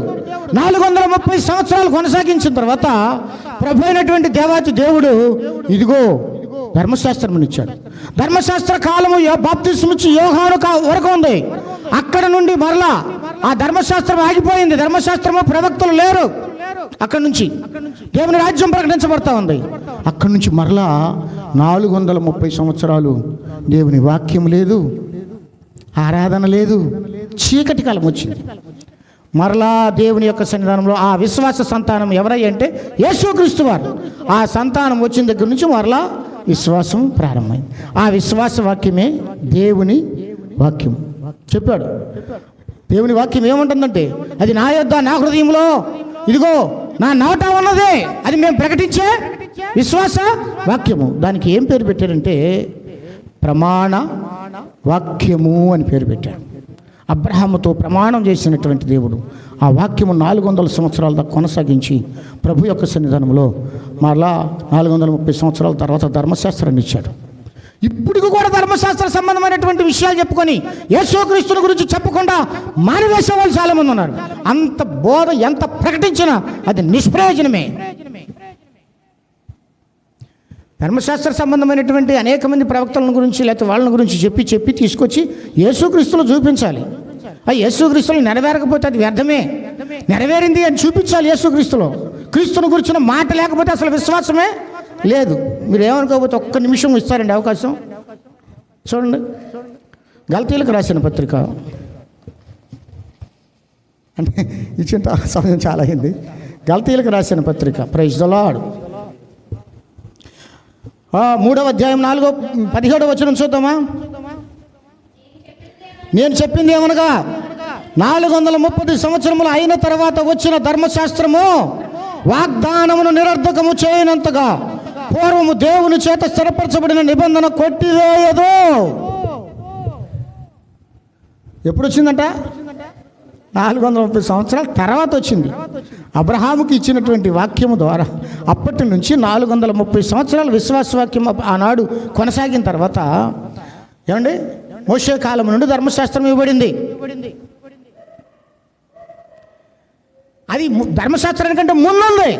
430 సంవత్సరాలు కొనసాగించిన తర్వాత ప్రభు అయినటువంటి దేవాతి దేవుడు ఇదిగో ధర్మశాస్త్రం ఇచ్చాడు. ధర్మశాస్త్ర కాలము బాప్తిస్మం ఇచ్చి యోహాను వరకు ఉంది. అక్కడ నుండి మరలా ఆ ధర్మశాస్త్రం ఆగిపోయింది. ధర్మశాస్త్రము ప్రవక్తలు లేరు. అక్కడి నుంచి దేవుని రాజ్యం ప్రకటించబడతా ఉంది. అక్కడి నుంచి మరలా 430 సంవత్సరాలు దేవుని వాక్యం లేదు, ఆరాధన లేదు, చీకటి కాలం వచ్చింది. మరలా దేవుని యొక్క సన్నిధానంలో ఆ విశ్వాస సంతానం ఎవరై అంటే యేసుక్రీస్తు వారు. ఆ సంతానం వచ్చిన దగ్గర నుంచి మరలా విశ్వాసం ప్రారంభమైంది. ఆ విశ్వాస వాక్యమే దేవుని వాక్యం. చెప్పాడు దేవుని వాక్యం ఏముంటుందంటే అది నా యొద్ద నా హృదయంలో ఇదిగో నా నోట ఉన్నదే, అది మేము ప్రకటించే విశ్వాస వాక్యము. దానికి ఏం పేరు పెట్టారంటే ప్రమాణ వాక్యము అని పేరు పెట్టాడు. అబ్రహాముతో ప్రమాణం చేసినటువంటి దేవుడు ఆ వాక్యము 400 సంవత్సరాల దాకా కొనసాగించి ప్రభు యొక్క సన్నిధానంలో మరలా 430 సంవత్సరాల తర్వాత ధర్మశాస్త్రాన్ని ఇచ్చాడు. ఇప్పటికి కూడా ధర్మశాస్త్ర సంబంధమైనటువంటి విషయాలు చెప్పుకొని యేసుక్రీస్తుని గురించి చెప్పకుండా మానివేసే వాళ్ళు చాలామంది ఉన్నారు. అంత బోధ ఎంత ప్రకటించినా అది నిష్ప్రయోజనమే. ధర్మశాస్త్ర సంబంధమైనటువంటి అనేక మంది ప్రవక్తల గురించి లేకపోతే వాళ్ళ గురించి చెప్పి తీసుకొచ్చి యేసుక్రీస్తులో చూపించాలి. ఆ యేసుక్రీస్తులు నెరవేరకపోతే అది వ్యర్థమే. నెరవేరింది అని చూపించాలి. యేసుక్రీస్తులో క్రీస్తుని గురించిన మాట లేకపోతే అసలు విశ్వాసమే లేదు. మీరు ఏమనుకోకపోతే ఒక్క నిమిషం ఇస్తారండి అవకాశం. చూడండి, గలతీయులకు రాసిన పత్రిక అంటే ఇచ్చిన సమయం చాలా అయింది. గలతీయులకు రాసిన పత్రిక, ప్రైజ్ ది లార్డ్, 3వ అధ్యాయం 17వ వచనం చూద్దామా. నేను చెప్పింది ఏమనగా 430 సంవత్సరములు అయిన తర్వాత వచ్చిన ధర్మశాస్త్రము వాగ్దానమును నిరర్ధకము చేయనంతగా పూర్వము దేవుని చేత స్థిరపరచబడిన నిబంధన కొట్టివేయదు. ఎప్పుడు వచ్చిందంట? 430 సంవత్సరాల తర్వాత వచ్చింది. అబ్రహాముకి ఇచ్చినటువంటి వాక్యము ద్వారా అప్పటి నుంచి 430 సంవత్సరాలు విశ్వాసవాక్యం ఆనాడు కొనసాగిన తర్వాత ఏమండి మోషే కాలం నుండి ధర్మశాస్త్రం ఇవ్వబడింది. అది ధర్మశాస్త్రానికంటే ముందుంది.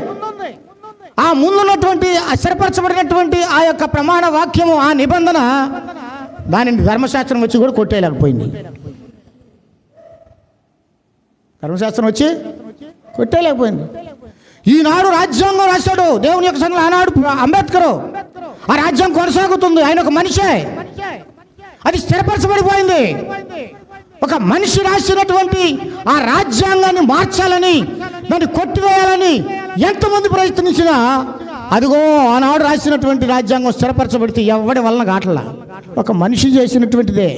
ఆ ముందున్నటువంటి స్థిరపరచబడినటువంటి ఆ యొక్క ప్రమాణ వాక్యము, ఆ నిబంధన, దానిని ధర్మశాస్త్రం వచ్చి కూడా కొట్టేయలేకపోయింది. ధర్మశాస్త్రం వచ్చి కొట్టేయలేకపోయింది. ఈనాడు రాజ్యాంగం రాశాడు దేవుని యొక్క సంఘం. ఆనాడు అంబేద్కర్. ఆ రాజ్యం కొనసాగుతుంది. ఆయన ఒక మనిషే. అది స్థిరపరచబడిపోయింది. ఒక మనిషి రాసినటువంటి ఆ రాజ్యాంగాన్ని మార్చాలని, దాన్ని కొట్టివేయాలని ఎంతమంది ప్రయత్నించినా అదిగో ఆనాడు రాసినటువంటి రాజ్యాంగం స్థిరపరచబడితే ఎవడి వలన కావట్లా. ఒక మనిషి చేసినటువంటిదే.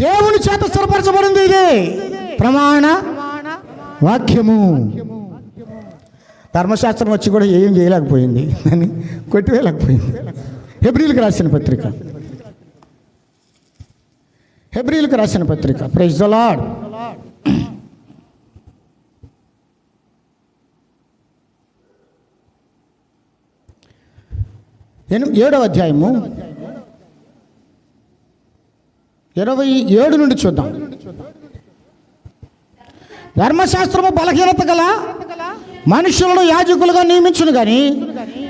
దేవుని చేత స్థిరపరచబడింది ఇది ప్రమాణ వాక్యము. ధర్మశాస్త్రం వచ్చి కూడా ఏం చేయలేకపోయింది, అని కొట్టివేయలేకపోయింది. హెబ్రీలకు రాసిన పత్రిక, హెబ్రీలకు రాసిన పత్రిక, ప్రైజ్ ది లార్డ్, 7వ అధ్యాయము 27 నుండి చూద్దాం. ధర్మశాస్త్రము బలహీనత గల మనుషులను యాజకులుగా నియమించును కానీ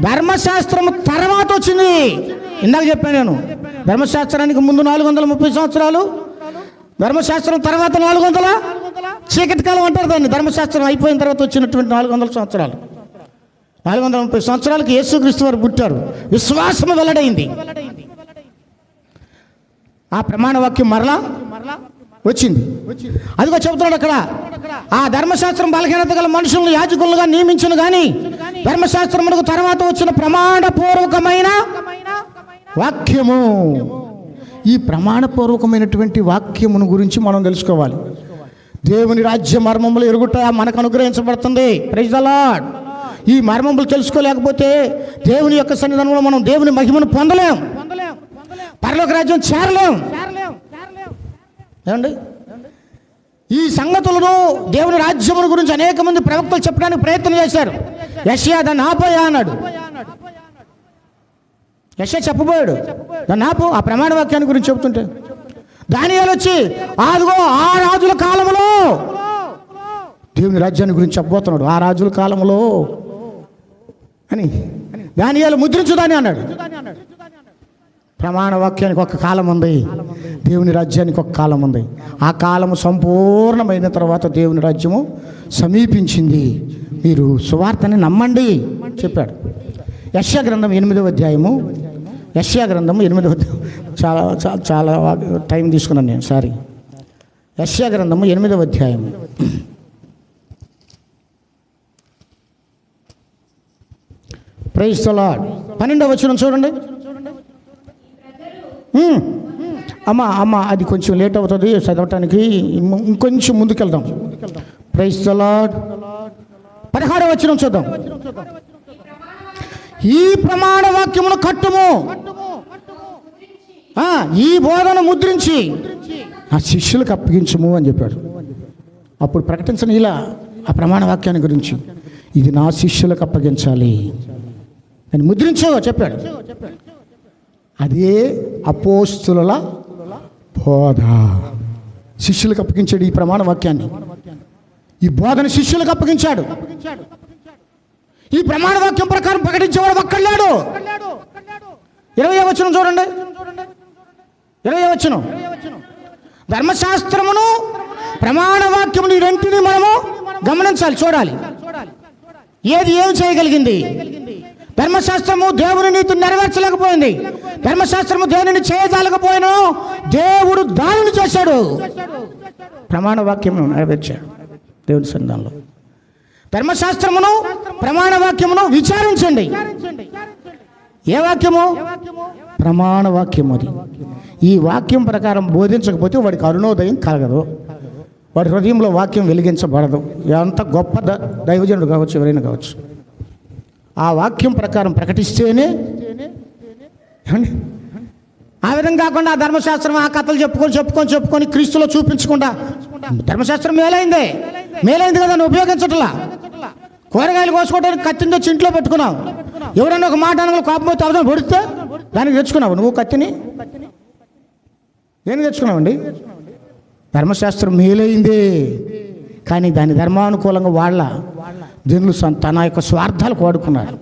ధర్మశాస్త్రము తర్వాత వచ్చింది. ఇందాక చెప్పాను నేను, ధర్మశాస్త్రానికి ముందు 430 సంవత్సరాలు, ధర్మశాస్త్రం తర్వాత 400 చీకటి కాలం అంటారు దాన్ని. ధర్మశాస్త్రం అయిపోయిన తర్వాత వచ్చినటువంటి 400 సంవత్సరాలు. 430 సంవత్సరాలకు యేసుక్రీస్తు వారు పుట్టారు. విశ్వాసము వెల్లడైంది. ఆ ప్రమాణ వాక్యం మరలా వచ్చింది. అదిగో చెబుతున్నాడు అక్కడ, ఆ ధర్మశాస్త్రం బలహీనత గల మనుషులను యాజకులుగా నియమించను కానీ ధర్మశాస్త్రమునకు తర్వాత వచ్చిన ప్రమాణపూర్వకమైన వాక్యము. ఈ ప్రమాణపూర్వకమైనటువంటి వాక్యమును గురించి మనం తెలుసుకోవాలి. దేవుని రాజ్య మర్మములు ఎరుగుట మనకు అనుగ్రహించబడుతుంది. Praise the lord. ఈ మర్మములు తెలుసుకోలేకపోతే దేవుని యొక్క సన్నిధానంలో మనం దేవుని మహిమను పొందలేం, పరలోక రాజ్యం చేరలేం. ఏమండి, ఈ సంగతులను దేవుని రాజ్యముల గురించి అనేక మంది ప్రవక్తలు చెప్పడానికి ప్రయత్నం చేశారు. యెషయా దాన్ని ఆపోయా అన్నాడు. యెషయా చెప్పబోయాడు, దాన్ని ఆపు. ఆ ప్రమాణ వాక్యాన్ని గురించి చెబుతుంటే దానియేలు వచ్చి అదిగో ఆ రాజుల కాలంలో దేవుని రాజ్యాన్ని గురించి చెప్పబోతున్నాడు. ఆ రాజుల కాలంలో అని దానియేలు ముద్రించుదాని అన్నాడు. ప్రమాణ వాక్యానికి ఒక కాలం ఉంది, దేవుని రాజ్యానికి ఒక కాలం ఉంది. ఆ కాలము సంపూర్ణమైన తర్వాత దేవుని రాజ్యము సమీపించింది, మీరు సువార్తని నమ్మండి చెప్పాడు. యెషయా గ్రంథం 8వ అధ్యాయము. యెషయా గ్రంథం 8వ అధ్యాయం. చాలా చాలా టైం తీసుకున్నాను నేను, సారీ. యెషయా గ్రంథము 8వ అధ్యాయము. Praise the lord. 12వ వచనం చూడండి. అమ్మ అది కొంచెం లేట్ అవుతుంది చదవటానికి, ఇంకొంచెం ముందుకెళ్దాం. Praise the lord. 16వ వచనం చూద్దాం. ఈ ప్రమాణ వాక్యమును కట్టుము, ఈ బోధన ముద్రించి ఆ శిష్యులకు అప్పగించము అని చెప్పాడు. అప్పుడు ప్రకటించని ఇలా ఆ ప్రమాణ వాక్యాన్ని గురించి, ఇది నా శిష్యులకు అప్పగించాలి అని ముద్రించు చెప్పాడు. అదే అపోస్తుల బోధ. శిష్యులకు అప్పగించాడు ఈ ప్రమాణ వాక్యాన్ని. ఈ బోధన శిష్యులకు అప్పగించాడు. ఈ ప్రమాణ వాక్యం ప్రకారం ప్రకటించేవాడు ఒక్కళ్ళాడు. 20వ వచనం చూడండి. 20వ వచనం. ధర్మశాస్త్రమును ప్రమాణ వాక్యమును ఈ రెంటిని మనము గమనించాలి, చూడాలి. ఏం చేయగలిగింది? ధర్మశాస్త్రము దేవుని నీతిని నెరవేర్చలేకపోయింది. ధర్మశాస్త్రము దేవుని చేయజాలకపోయినా దేవుడు దానిని చేశాడు. ప్రమాణ వాక్యమును నెరవేర్చాడు దేవుని సన్నిధానంలో. ధర్మశాస్త్రమును ప్రమాణ వాక్యమును విచారించండి. ఏ వాక్యము? ప్రమాణ వాక్యము. అది ఈ వాక్యం ప్రకారం బోధించకపోతే వాడికి అరుణోదయం కలగదు, వాడి హృదయంలో వాక్యం వెలిగించబడదు. ఎంత గొప్ప దైవజనుడు కావచ్చు, ఎవరైనా కావచ్చు. ఆ వాక్యం ప్రకారం ప్రకటిస్తేనే. ఆ విధంగా కాకుండా ఆ ధర్మశాస్త్రం ఆ కథలు చెప్పుకొని క్రీస్తులో చూపించకుండా ధర్మశాస్త్రం మేలైంది కదా అని ఉపయోగించట్లా. కూరగాయలు కోసుకోవడానికి కత్తిని తెచ్చి ఇంట్లో పెట్టుకున్నావు. ఎవరైనా ఒక మాట అనగా కోపం పోతే అవసరం పొడితే దానికి తెచ్చుకున్నావు. నువ్వు కత్తిని దేనికి తెచ్చుకున్నావండి? ధర్మశాస్త్రం మేలైందే, కానీ దాని ధర్మానుకూలంగా వాళ్ళ జనులు తన యొక్క స్వార్థాలకు వాడుకున్నారు.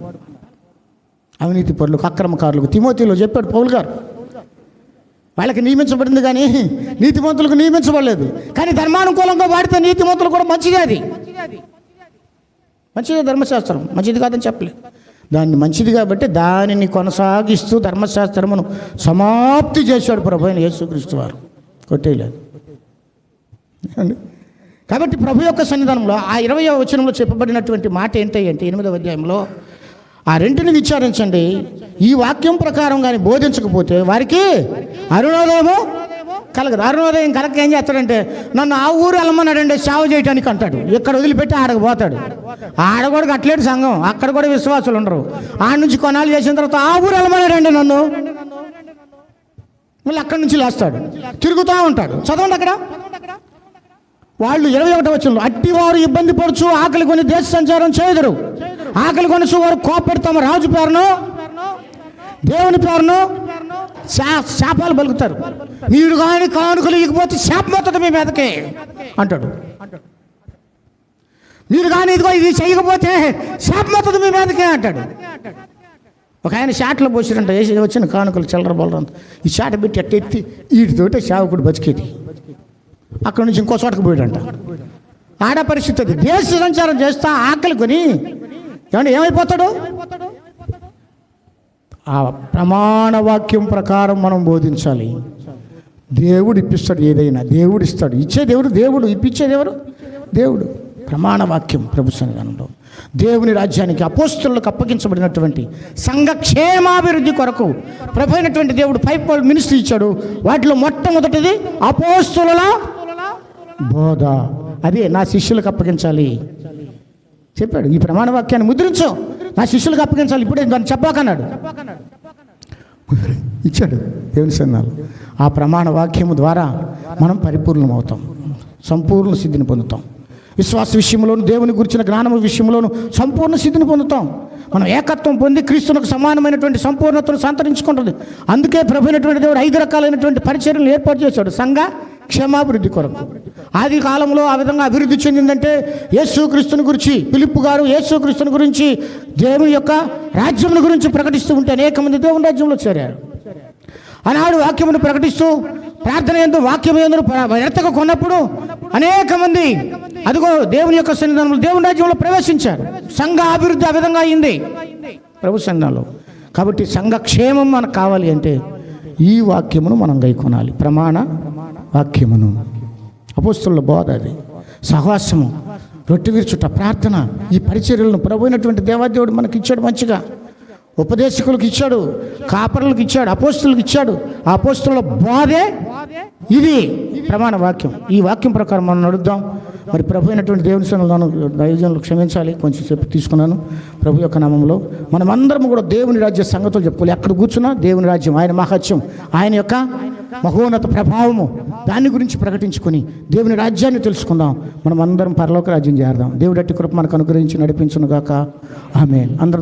అవినీతి పరులకు, అక్రమకారులకు తిమోతిలో చెప్పాడు పౌలు గారు. వాళ్ళకి నియమించబడింది కానీ నీతిమంతులకు నియమించబడలేదు. కానీ ధర్మానుకూలంగా వాడితే నీతిమంతులు కూడా మంచిదే. అది మంచిదే, ధర్మశాస్త్రం మంచిది కాదని చెప్పలేదు. దాన్ని మంచిది కాబట్టి దానిని కొనసాగిస్తూ ధర్మశాస్త్రమును సమాప్తి చేశాడు ప్రభు అయిన యేసుక్రీస్తు వారు. కొట్టేయలేదు. కాబట్టి ప్రభు యొక్క సన్నిధానంలో ఆ 20వ వచనంలో చెప్పబడినటువంటి మాట ఏంటి అంటే 8వ అధ్యాయంలో ఆ రెంటిని విచారించండి. ఈ వాక్యం ప్రకారం కానీ బోధించకపోతే వారికి అరుణోదయము కలగదు. అరుణోదయం కలగ ఏం చేస్తాడంటే, నన్ను ఆ ఊరు వెళ్ళమన్నాడండి సేవ చేయడానికి అంటాడు. ఇక్కడ వదిలిపెట్టి ఆడకు పోతాడు. ఆడ కూడా కట్టలేడు సంఘం, అక్కడ కూడా విశ్వాసులు ఉండరు. ఆడ నుంచి కొనాలు చేసిన తర్వాత ఆ ఊరు వెళ్ళమన్నాడండి నన్ను, మళ్ళీ అక్కడి నుంచి లేస్తాడు, తిరుగుతూ ఉంటాడు. చదవండి అక్కడ. వాళ్ళు 21వ వచనంలో అట్టివారు ఇబ్బంది పడుచు ఆకలి కొని దేశ సంచారం చేయదురు. ఆకలి కొనసు వారు కోపడి తమ రాజు పేరును దేవుని పేరును శాపాలు పలుకుతారు. మీరు కానీ కానుకలు ఇకపోతే శాపం అవుతుంది మీ మీదకే అంటాడు. మీరు కానీ ఇదిగో ఇది చేయకపోతే శాపం అవుతుంది మీ మీదకే అంటాడు. ఒక ఆయన షాట్లో పోసిరంట, వేసి వచ్చిన కానుకలు చిల్లర బలరంత ఈ షాట పెట్టి ఎట్టి వీటితోటే సేవకుడు బతికేది. అక్కడ నుంచి ఇంకో చోటకు పోయాడంట. ఆడ పరిస్థితి అది. దేశ సంచారం చేస్తా ఆకలి కొని ఏమంటే ఏమైపోతాడు? ఆ ప్రమాణ వాక్యం ప్రకారం మనం బోధించాలి. దేవుడు ఇప్పిస్తాడు, ఏదైనా దేవుడు ఇస్తాడు. ఇచ్చే దేవుడు ఇప్పించేది ఎవరు? దేవుడు. ప్రమాణ వాక్యం ప్రభు సన్నిధానంలో దేవుని రాజ్యానికి అపోస్తలులకు అప్పగించబడినటువంటి సంఘక్షేమాభివృద్ధి కొరకు ప్రభు అయినటువంటి దేవుడు 5 మినిస్ట్రీ ఇచ్చాడు. వాటిలో మొట్టమొదటిది అపోస్తలుల బోధ. అదే నా శిష్యులకు అప్పగించాలి చెప్పాడు. ఈ ప్రమాణ వాక్యాన్ని ముద్రించు, నా శిష్యులకు అప్పగించాలి. ఇప్పుడే దాన్ని చెప్పాకన్నాడు, ఇచ్చాడు దేవుని సన్నిధానంలో. ఆ ప్రమాణ వాక్యము ద్వారా మనం పరిపూర్ణమవుతాం, సంపూర్ణ సిద్ధిని పొందుతాం. విశ్వాస విషయంలోను, దేవుని గురించిన జ్ఞానము విషయంలోను సంపూర్ణ సిద్ధిని పొందుతాం. మనం ఏకత్వం పొంది క్రీస్తునకు సమానమైనటువంటి సంపూర్ణతను సంతరించుకుంటుంది. అందుకే ప్రభు అయినటువంటి దేవుడు 5 రకాలైనటువంటి పరిచర్యలను ఏర్పాటు చేశాడు సంఘ క్షేమాభివృద్ధి కొరకు. ఆది కాలంలో ఆ విధంగా అభివృద్ధి చెందిందంటే యేసుక్రీస్తుని గురించి ఫిలిప్పు గారు యేసుక్రీస్తుని గురించి దేవుని యొక్క రాజ్యమును గురించి ప్రకటిస్తూ ఉంటే అనేక మంది దేవుని రాజ్యంలో చేరారు. ఆనాడు వాక్యమును ప్రకటిస్తూ ప్రార్థన యందు వాక్యం యందు ఎడతగా కొన్నప్పుడు అనేక మంది అదిగో దేవుని యొక్క సన్నిధానంలో దేవుని రాజ్యంలో ప్రవేశించారు. సంఘ అభివృద్ధి ఆ విధంగా అయింది ప్రభు సన్నిధానంలో. కాబట్టి సంఘ క్షేమం మనకు కావాలి అంటే ఈ వాక్యమును మనం గైకొనాలి. ప్రమాణ వాక్యమును, అపోస్తలుల బోధ, అది సహవాసము, రొట్టె విరుచుట, ప్రార్థన, ఈ పరిచర్యలను ప్రభు అయినటువంటి దేవాదేవుడు మనకి ఇచ్చాడు. మంచిగా ఉపదేశకులకు ఇచ్చాడు, కాపరులకు ఇచ్చాడు, అపోస్తలులకు ఇచ్చాడు. ఆ అపోస్తలుల బోధే ఇది ప్రమాణ వాక్యం. ఈ వాక్యం ప్రకారం మనం నడుద్దాం. మరి ప్రభు అయినటువంటి దేవుని సన్నిధానంలో దైవజనులు క్షమించాలి, కొంచెం సేపు తీసుకున్నాను. ప్రభు యొక్క నామంలో మనమందరం కూడా దేవుని రాజ్య సంగతులు చెప్పుకోవాలి. ఎక్కడ కూర్చున్నా దేవుని రాజ్యం, ఆయన మహత్యం, ఆయన యొక్క మహోన్నత ప్రభావము, దాని గురించి ప్రకటించుకొని దేవుని రాజ్యాన్ని తెలుసుకుందాం. మనం అందరం పరలోక రాజ్యం చేరదాం. దేవుడి అట్టి కృప మనకు అనుగ్రహించి నడిపించును గాక. ఆమేన్. అందరం